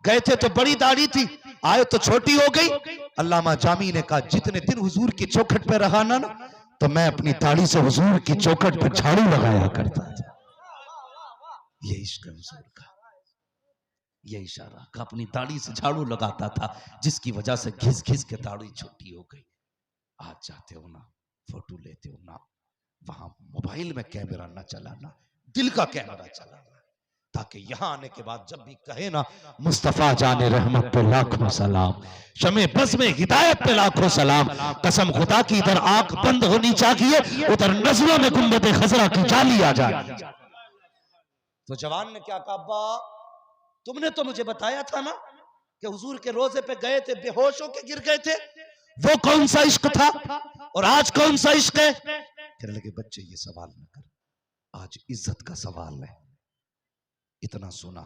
गए थे तो बड़ी दाढ़ी थी, आए तो छोटी हो गई। अल्लामा जामी ने कहा जितने दिन हुजूर की चौखट पे रहा ना तो मैं अपनी दाढ़ी से हुजूर की चौखट पे झाड़ू लगाया करता था। ये इश्क है हुजूर का, ये इशारा का अपनी दाढ़ी से झाड़ू लगाता था, जिसकी वजह से घिस घिस के दाढ़ी छोटी हो गई। आज जाते हो ना, फोटो लेते हो ना, वहां मोबाइल में कैमरा ना चलाना, दिल का कैमरा चलाना, ताकि यहां आने के बाद जब भी कहे ना मुस्तफा जाने रहमत पे लाखों सलाम, शमे बस में हिदायत पे लाखों सलाम, कसम खुदा की इधर आंख बंद होनी चाहिए, उधर नजरों में गुंबद खजरा की जाली आ जाए। तो जवान ने क्या कहा अब्बा तुमने तो मुझे बताया था ना कि हुजूर के रोजे पे गए थे, बेहोश होके गिर गए थे, वो कौन सा इश्क था और आज कौन सा इश्क है? कहने लगे बच्चे ये सवाल न कर, आज इज्जत का सवाल है। इतना सुना,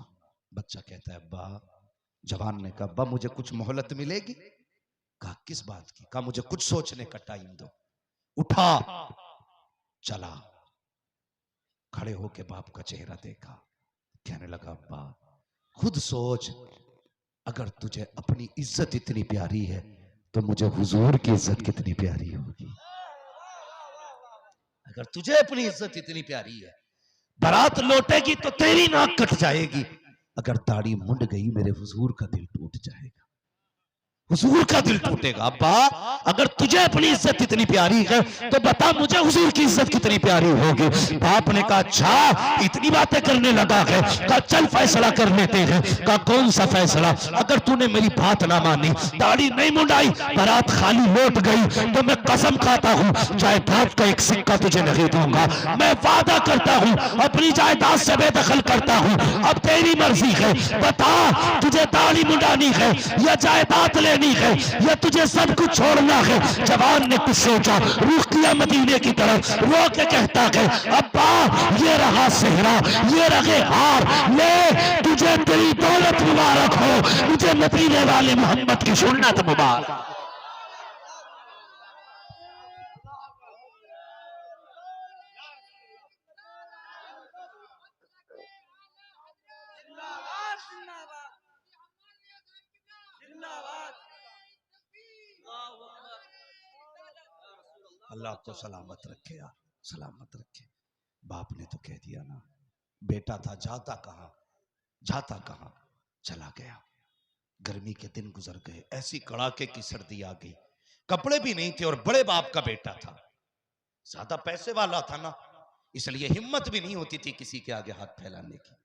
बच्चा कहता है अब्बा, जवान ने कहा अब्बा मुझे कुछ मोहलत मिलेगी? कहा किस बात की? कहा मुझे कुछ सोचने का टाइम दो। उठा, चला, खड़े होके बाप का चेहरा देखा, कहने लगा अब्बा खुद सोच, अगर तुझे अपनी इज्जत इतनी प्यारी है तो मुझे हुजूर की इज्जत कितनी प्यारी होगी। अगर तुझे अपनी इज्जत इतनी प्यारी है, बारात लौटेगी तो तेरी नाक कट जाएगी, अगर दाढ़ी मुंड गई मेरे हुजूर का दिल टूट जाएगा। हुजूर का दिल टूटेगा। अब्बा अगर तुझे अपनी इज्जत इतनी प्यारी है तो बता मुझे हुजूर की इज्जत कितनी प्यारी होगी। बाप ने कहा अच्छा इतनी बातें करने लगा है, कहा चल फैसला कर लेते हैं। कहा कौन सा फैसला? अगर तूने मेरी बात ना मानी, दाढ़ी नहीं मुंडाई, बारात खाली लौट गई तो मैं कसम खाता हूं जायदाद का एक सिक्का तुझे नहीं दूंगा। मैं वादा करता हूं अपनी जायदाद से बेदखल करता हूं। अब तेरी मर्जी है, बता तुझे दाढ़ी मुंडानी है या जायदाद लेनी है या तुझे सब कुछ छोड़ना है। जवान ने कुछ सोचा, रुख किया मदीने की तरफ, रो के कहता है अब्बा ये रहा सेहरा, ये रहे हार, ले तुझे तेरी दौलत मुबारक हो, मुझे मदीने वाले मोहम्मद की सुन्नत मुबारक। अल्लाह आपको सलामत रखे यार, सलामत रखे। बाप ने तो कह दिया ना, बेटा था जाता कहाँ, जाता कहाँ, चला गया। गर्मी के दिन गुजर गए, ऐसी कड़ाके की सर्दी आ गई, कपड़े भी नहीं थे और बड़े बाप का बेटा था, ज्यादा पैसे वाला था ना, इसलिए हिम्मत भी नहीं होती थी किसी के आगे हाथ फैलाने की,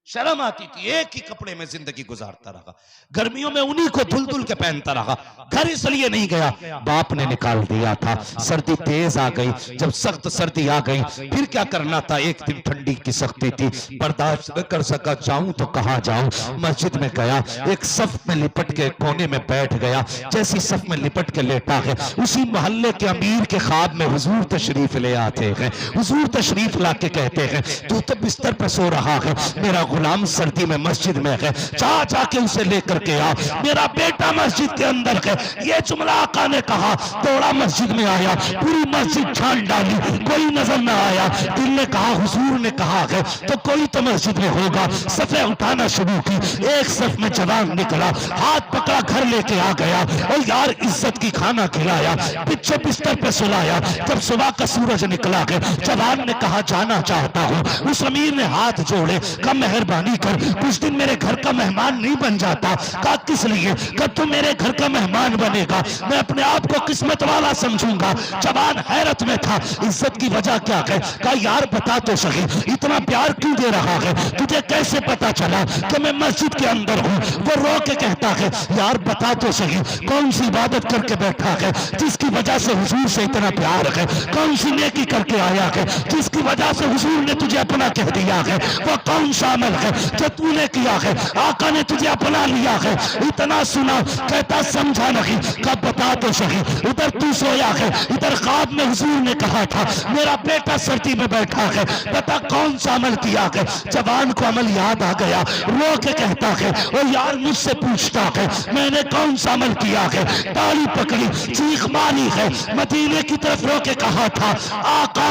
शर्म आती थी। एक ही कपड़े में जिंदगी गुजारता रहा, गर्मियों में उन्हीं को धुल धुल के पहनता रहा। घर इसलिए नहीं गया, बाप ने निकाल दिया था। सर्दी तेज आ गई, जब सख्त सर्दी आ गई फिर क्या करना था। एक दिन ठंडी की सख्ती थी, बर्दाश्त न कर सका, जाऊं तो कहां जाऊं। मस्जिद में गया, एक सफ में लिपट के कोने में बैठ गया। जैसी सफ में लिपट के लेटा है, उसी मोहल्ले के अमीर के ख्वाब में हुजूर तशरीफ ले आते हैं। हुजूर तशरीफ ला के कहते हैं तू तो बिस्तर पर सो रहा है, मेरा गुलाम सर्दी में मस्जिद में है, जाके उसे लेकर के आ, मेरा बेटा मस्जिद के अंदर है। ये जुमला आका ने कहा, दौड़ा मस्जिद में आया, पूरी मस्जिद छान डाली, कोई नजर न आया। दिल ने कहा हुजूर ने कहा है तो कोई तो मस्जिद में होगा। सफे उठाना शुरू की, एक सफ में जवान निकला, हाथ पकड़ा घर लेके आ गया और यार इज्जत की खाना खिलाया, पीछे बिस्तर पे सुलाया। जब सुबह का सूरज निकला है, जवान ने कहा जाना चाहता हूँ। उस अमीर ने हाथ जोड़े, कहा मेहरबानी कर, कुछ दिन मेरे घर का मेहमान नहीं बन जाता। कहा किस लिए? कहा तू मेरे घर का मेहमान बनेगा, मैं अपने आप को किस्मत वाला समझूंगा। जवान हैरत में था, इज्जत की वजह क्या है? कहा यार बता तो सही, इतना प्यार क्यों दे रहा है? तुझे कैसे पता चला कि मैं मस्जिद के अंदर हूँ? वो रो के कहता है यार बता तो सही, कौन सी इबादत करके बैठा है जिसकी वजह से हुजूर से इतना प्यार है? कौन सी नेकी करके आया है जिसकी वजह से हुजूर ने तुझे अपना कह दिया है? वो कौन सा अमल है जो तूने किया है, आका ने तुझे अपना लिया है? इतना सुना, कहता समझा नहीं। कब बता तो सही, उधर तू सोया है, इधर ख्वाब में हुजूर ने कहा था मेरा बेटा सर्दी में बैठा है, बता कौन सा अमल किया है? जवान को अमल याद आ गया, रो के कहता है ओ यार मुझसे पूछता है मैंने कौन सा अमल किया है? ताली पकड़ी, चीख मारी है, मदीने की तरफ रो के कहा था आका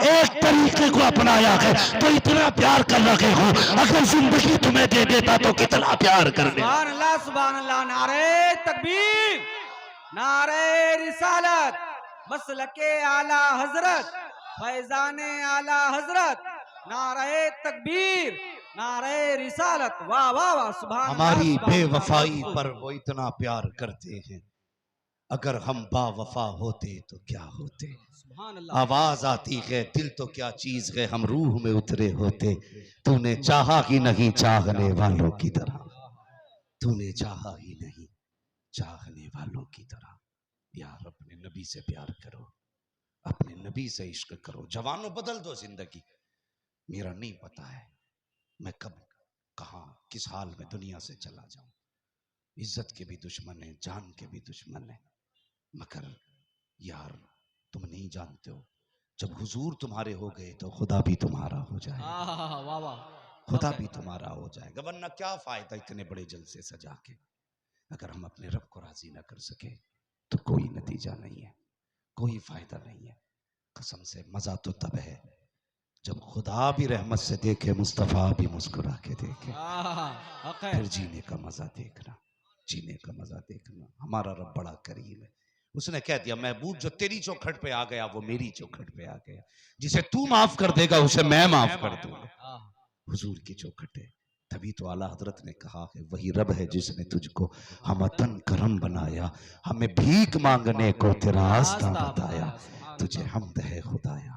एक तरीके को अपनाया है तो इतना प्यार कर रहे हो, अगर जिंदगी तुम्हें दे देता तो कितना प्यार कर दे। सुभान अल्लाह, नारे तकबीर, नारे रिसालत, मसलके आला हजरत, फैजाने आला हजरत, नारे तकबीर, नारे रिसालत, वाह वाह वाह, सुभान अल्लाह। हमारी बेवफाई पर वो इतना प्यार करते हैं, अगर हम बावफा होते तो क्या होते? आवाज आती है दिल तो क्या चीज है, हम रूह में उतरे होते। तूने चाहा ही नहीं चाहने वालों की तरह, तूने चाहा ही नहीं चाहने वालों की तरह। यार अपने नबी से प्यार करो, अपने नबी से इश्क करो। जवानों बदल दो जिंदगी। मेरा नहीं पता है मैं कब कहां किस हाल में दुनिया से चला जाऊं। इज्जत के भी दुश्मन है, जान के भी दुश्मन है, मगर यार तुम नहीं जानते हो जब हुजूर तुम्हारे हो गए तो खुदा भी तुम्हारा हो जाएगा, खुदा भी तुम्हारा हो जाएगा। वरना क्या फायदा इतने बड़े जलसे सजा के, अगर हम अपने रब को राजी ना कर सके तो कोई नतीजा नहीं है, कोई फायदा नहीं है। कसम से मजा तो तब है जब खुदा भी रहमत से देखे, मुस्तफा भी मुस्कुरा के देखे, फिर जीने का मजा देखना, जीने का मजा देखना। हमारा रब बड़ा करीम है, उसने कह दिया महबूब जो तेरी चौखट पे आ गया वो मेरी चौखट पे आ गया, जिसे तू माफ कर देगा उसे मैं माफ कर दूंगा। हुजूर की चौखट है, तभी तो आला हजरत ने कहा है वही रब है जिसने तुझको हमतन करम बनाया, हमें भीख मांगने को तेरा रास्ता बताया। तुझे हमद है खुदाया,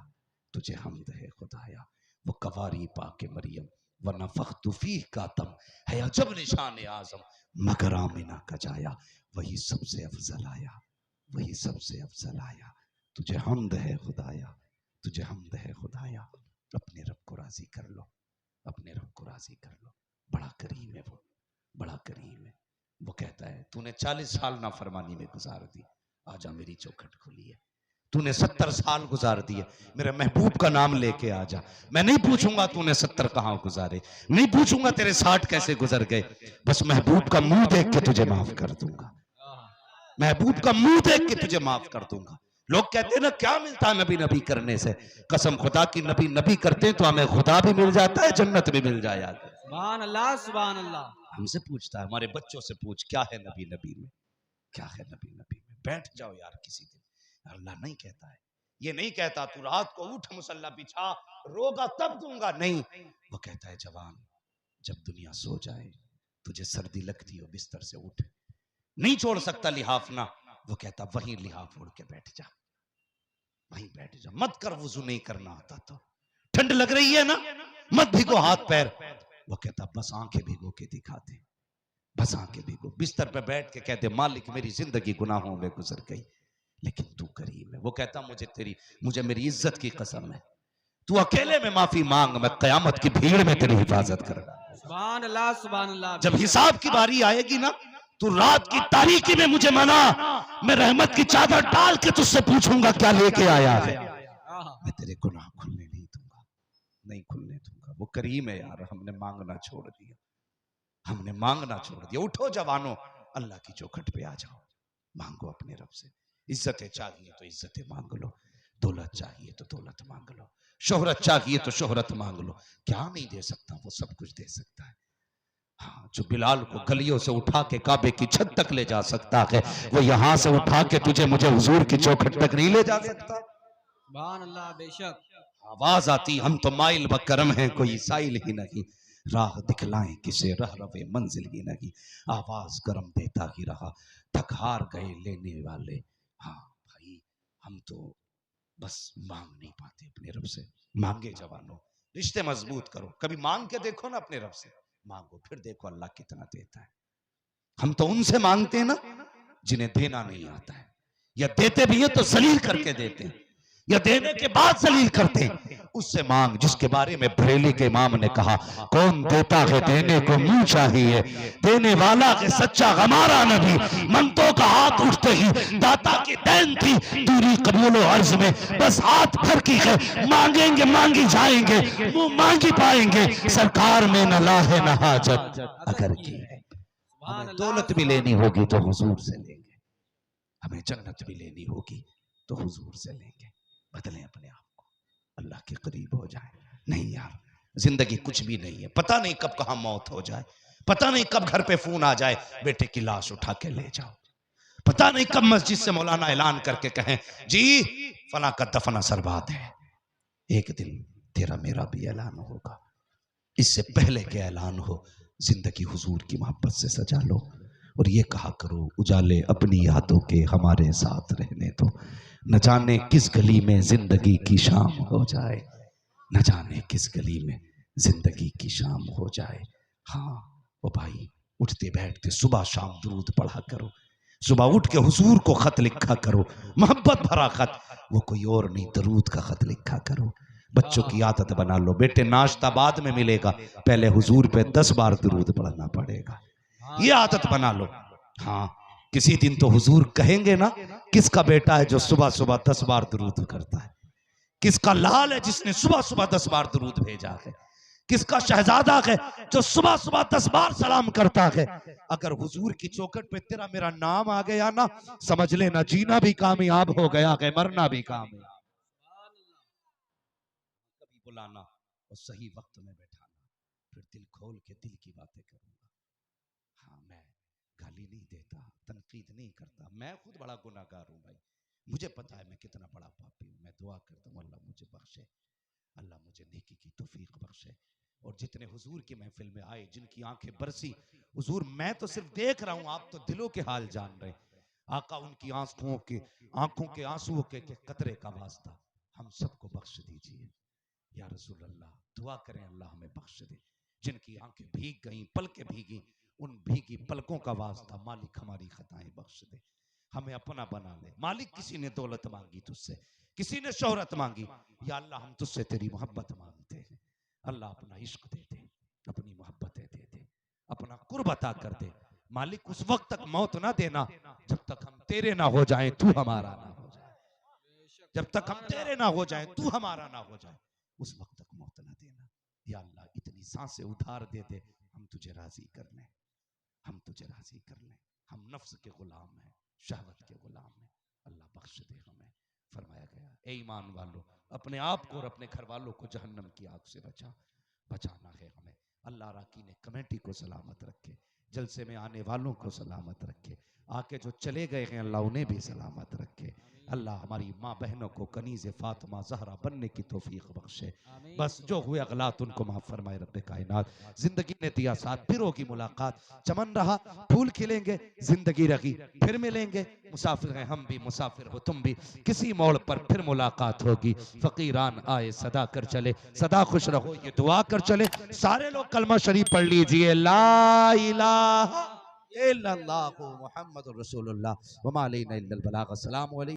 तुझे हमद है खुदाया। वो कवारी पाके मरियम वरना फख्तु फीह का तम है अजब निशान आजम मगर आमिना का जाया। वही सबसे अफजल आया, वही सबसे अफजल आया। तुझे हमद है खुदाया, तुझे हमद है खुदाया। अपने रब को राजी कर लो, अपने रब को राजी कर लो। बड़ा करीम है वो, बड़ा करीम है। वो कहता है तूने 40 साल नाफरमानी में गुजार दी, आजा मेरी चौखट खुली है। तूने 70 साल गुजार दिए, मेरे महबूब का नाम लेके आजा। मैं नहीं पूछूंगा तूने 70 कहां गुजारे, नहीं पूछूंगा तेरे 60 कैसे गुजर गए, बस महबूब का मुंह देख के तुझे माफ कर दूंगा, महबूब का मुंह देख के तुझे माफ कर दूंगा। लोग कहते हैं ना क्या मिलता है नबी नबी करने से, कसम खुदा की नबी नबी करते हैं तो हमें खुदा भी मिल जाता है, जन्नत भी मिल जाया। सुभान अल्लाह, सुभान अल्लाह। हमसे पूछता है, हमारे बच्चों से पूछ क्या है नबी नबी में, क्या है नबी नबी में। बैठ जाओ यार किसी दिन। अल्लाह नहीं कहता है, ये नहीं कहता तू रात को उठ मुसल्ला बिछा रोगा तब दूंगा, नहीं। वो कहता है जवान जब दुनिया सो जाए, तुझे सर्दी लगती हो बिस्तर से उठ, नहीं छोड़ सकता लिहाफ ना, वो कहता वहीं लिहाफ ओढ़ के बैठ जा, वहीं बैठ जा, मत कर वुजू नहीं करना आता तो, ठंड लग रही है ना मत भिगो हाथ पैर। वो कहता बस आंखें भिगो के दिखा दे, बस आंखें भिगो। बिस्तर पे बैठ के कहते मालिक मेरी जिंदगी गुनाहों में गुजर गई लेकिन तू करीम है। वो कहता मुझे मेरी इज्जत की कसम है, तू अकेले में माफी मांग, मैं कयामत की भीड़ में तेरी हिफाजत करूंगा। सुभान अल्लाह, सुभान अल्लाह। जब हिसाब की बारी आएगी ना, तू रात की तारीकी में मुझे मना, मैं रहमत की चादर डाल के तुझसे पूछूंगा क्या लेके आया है। मैं तेरे गुनाह खुलने नहीं दूंगा, नहीं खुलने दूंगा। वो करीम है यार, हमने मांगना छोड़ दिया, हमने मांगना छोड़ दिया। उठो जवानों, अल्लाह की चौखट पे आ जाओ, मांगो अपने रब से। इज्जतें चाहिए तो इज्जतें मांग लो, दौलत चाहिए तो दौलत मांग लो, शोहरत चाहिए तो शोहरत मांग लो। क्या नहीं दे सकता, वो सब कुछ दे सकता है। हाँ, जो बिलाल को गलियों से उठा के काबे की छत तक ले जा सकता है, वो यहां से उठा के तुझे मुझे हुजूर की चौखट तक नहीं ले जा सकता। सुभान अल्लाह, बेशक। आवाज आती हम तो माइल व करम है, कोई साइल ही नहीं, राह दिखलाएं किसे रह रवे मंजिल ही नहीं। आवाज करम देता ही रहा, थक हार गए लेने वाले। हाँ भाई, हम तो बस मांग नहीं पाते अपने रब से। मांगे जवानों, रिश्ते मजबूत करो, कभी मांग के देखो ना अपने रब से, मांगो फिर देखो अल्लाह कितना देता है। हम तो उनसे मांगते हैं ना जिन्हें देना नहीं आता है, या देते भी है तो जलील करके देते हैं, या देने के बाद जलील करते हैं। उससे मांग जिसके बारे में बरेली के इमाम ने कहा कौन देता है देने को मुंह चाहिए, देने वाला है सच्चा हमारा नबी। मंगतों का हाथ उठते ही दाता की देन थी, दूरी कबूलो अर्ज में बस हाथ भर की है। मांगेंगे मांगी जाएंगे, मुंह मांगी पाएंगे, सरकार में न लाहे न हाजत अगर की है। हमें दौलत भी लेनी होगी तो हुजूर से लेंगे, हमें जन्नत भी लेनी होगी तो हुजूर से लेंगे। बदलें अपने आप को, अल्लाह के करीब हो जाए। नहीं यार, जिंदगी कुछ भी नहीं है, पता नहीं कब कहां मौत हो जाए, पता नहीं कब घर पे फोन आ जाए बेटे की लाश उठा के ले जाओ, पता नहीं कब मस्जिद से मौलाना ऐलान करके कहें जी फला का दफन असरबाद है। एक दिन तेरा मेरा भी ऐलान होगा, इससे पहले के ऐलान हो जिंदगी हुजूर की मोहब्बत से सजा लो और ये कहा करो उजाले अपनी यादों के हमारे साथ रहने दो। न जाने किस गली में जिंदगी की शाम हो जाए, न जाने किस गली में जिंदगी की शाम हो जाए। हाँ ओ भाई, उठते बैठते सुबह शाम दुरूद पढ़ा करो, सुबह उठ के हुजूर को खत लिखा करो, मोहब्बत भरा खत, वो कोई और नहीं दरूद का खत लिखा करो। बच्चों की आदत बना लो, बेटे नाश्ता बाद में मिलेगा, पहले हुजूर पे 10 बार दुरूद पढ़ना पड़ेगा, ये आदत बना लो। हाँ, किसी दिन तो हुजूर कहेंगे ना किसका बेटा है जो सुबह सुबह 10 बार दुरूद करता है, किसका लाल है जिसने सुबह सुबह 10 बार दुरूद भेजा है, किसका शहजादा है जो सुबह सुबह 10 बार सलाम करता है। अगर हुजूर की चौखट पे तेरा मेरा नाम आ गया ना, समझ लेना जीना भी कामयाब हो गया है, मरना भी कामयाब। कभी बुलाना और सही वक्त में बैठाना, फिर दिल खोल के दिल की बातें करूंगा। हाँ, मैं गाली नहीं देता, तनकीद नहीं करता, मैं खुद बड़ा गुनाहगार हूँ भाई, मुझे पता है मैं कितना बड़ा पापी हूँ। मैं दुआ करता हूँ अल्लाह मुझे बख्शे, अल्लाह मुझे नेकी की तौफीक बख्शे, और जितने हुजूर की महफिल में आए, जिनकी आंखें बरसी, हुजूर मैं तो सिर्फ देख रहा हूं, आप तो दिलों के हाल जान रहे। आका उनकी आंखों के आंसुओं के कतरे का वास्ता हम सबको बख्श दीजिए या रसूल अल्लाह। दुआ करें अल्लाह हमें बख्श दे। जिनकी आंखें भीग गई, पलकें भीगी, उन भीगी पलकों का वास्ता मालिक हमारी खताएं बख्श दे, हमें अपना बना ले। मालिक किसी ने दौलत मांगी तुझसे, किसी ने शोहरत मांगी, या अल्लाह हम तुझसे तेरी मोहब्बत मांगते हैं। अल्लाह अपना इश्क दे दे, अपनी मोहब्बतें दे दे, अपना कुर्ब अता कर दे। मालिक उस वक्त तक मौत ना देना जब तक हम तेरे ना हो जाएं, तू हमारा ना हो जाए। जब तक हम तेरे ना हो जाएं, तू हमारा ना हो जाए, उस वक्त तक मौत ना देना। या अल्लाह इतनी सांसें उधार दे दे, हम तुझे राजी कर लें, हम तुझे राजी कर लें। हम नफ्स के गुलाम हैं, शहवत के गुलाम हैं। अल्लाह बख्श दे हमें। फरमाया गया, ए ईमान वालों, अपने आप को और अपने घर वालों को जहन्नम की आग से बचाना है हमें। अल्लाह राकी ने कमेटी को सलामत रखे, जलसे में आने वालों को सलामत रखे, आके जो चले गए हैं अल्लाह उन्हें भी सलामत रखे। अल्लाह हमारी माँ बहनों को कनीज़े फातिमा ज़हरा बनने की तौफीक बख्शे। बस जो हुए अगलात उनको माफ़ फरमाए रब्बे कायनात। जिंदगी ने दिया साथ, फिर होगी मुलाकात, चमन रहा फूल खिलेंगे, जिंदगी रही फिर मिलेंगे। मुसाफिर हैं हम भी, मुसाफिर हो तुम भी, किसी मोड़ पर फिर मुलाकात होगी। फकीरान आए सदा कर चले, सदा खुश रहो ये दुआ कर चले। सारे लोग कलमा शरीफ पढ़ लीजिए, ला इलाहा इल्लल्लाहु मुहम्मदुर रसूलुल्लाह व मा अलैना इल्लल बलाग। अस्सलामु अलैकुम।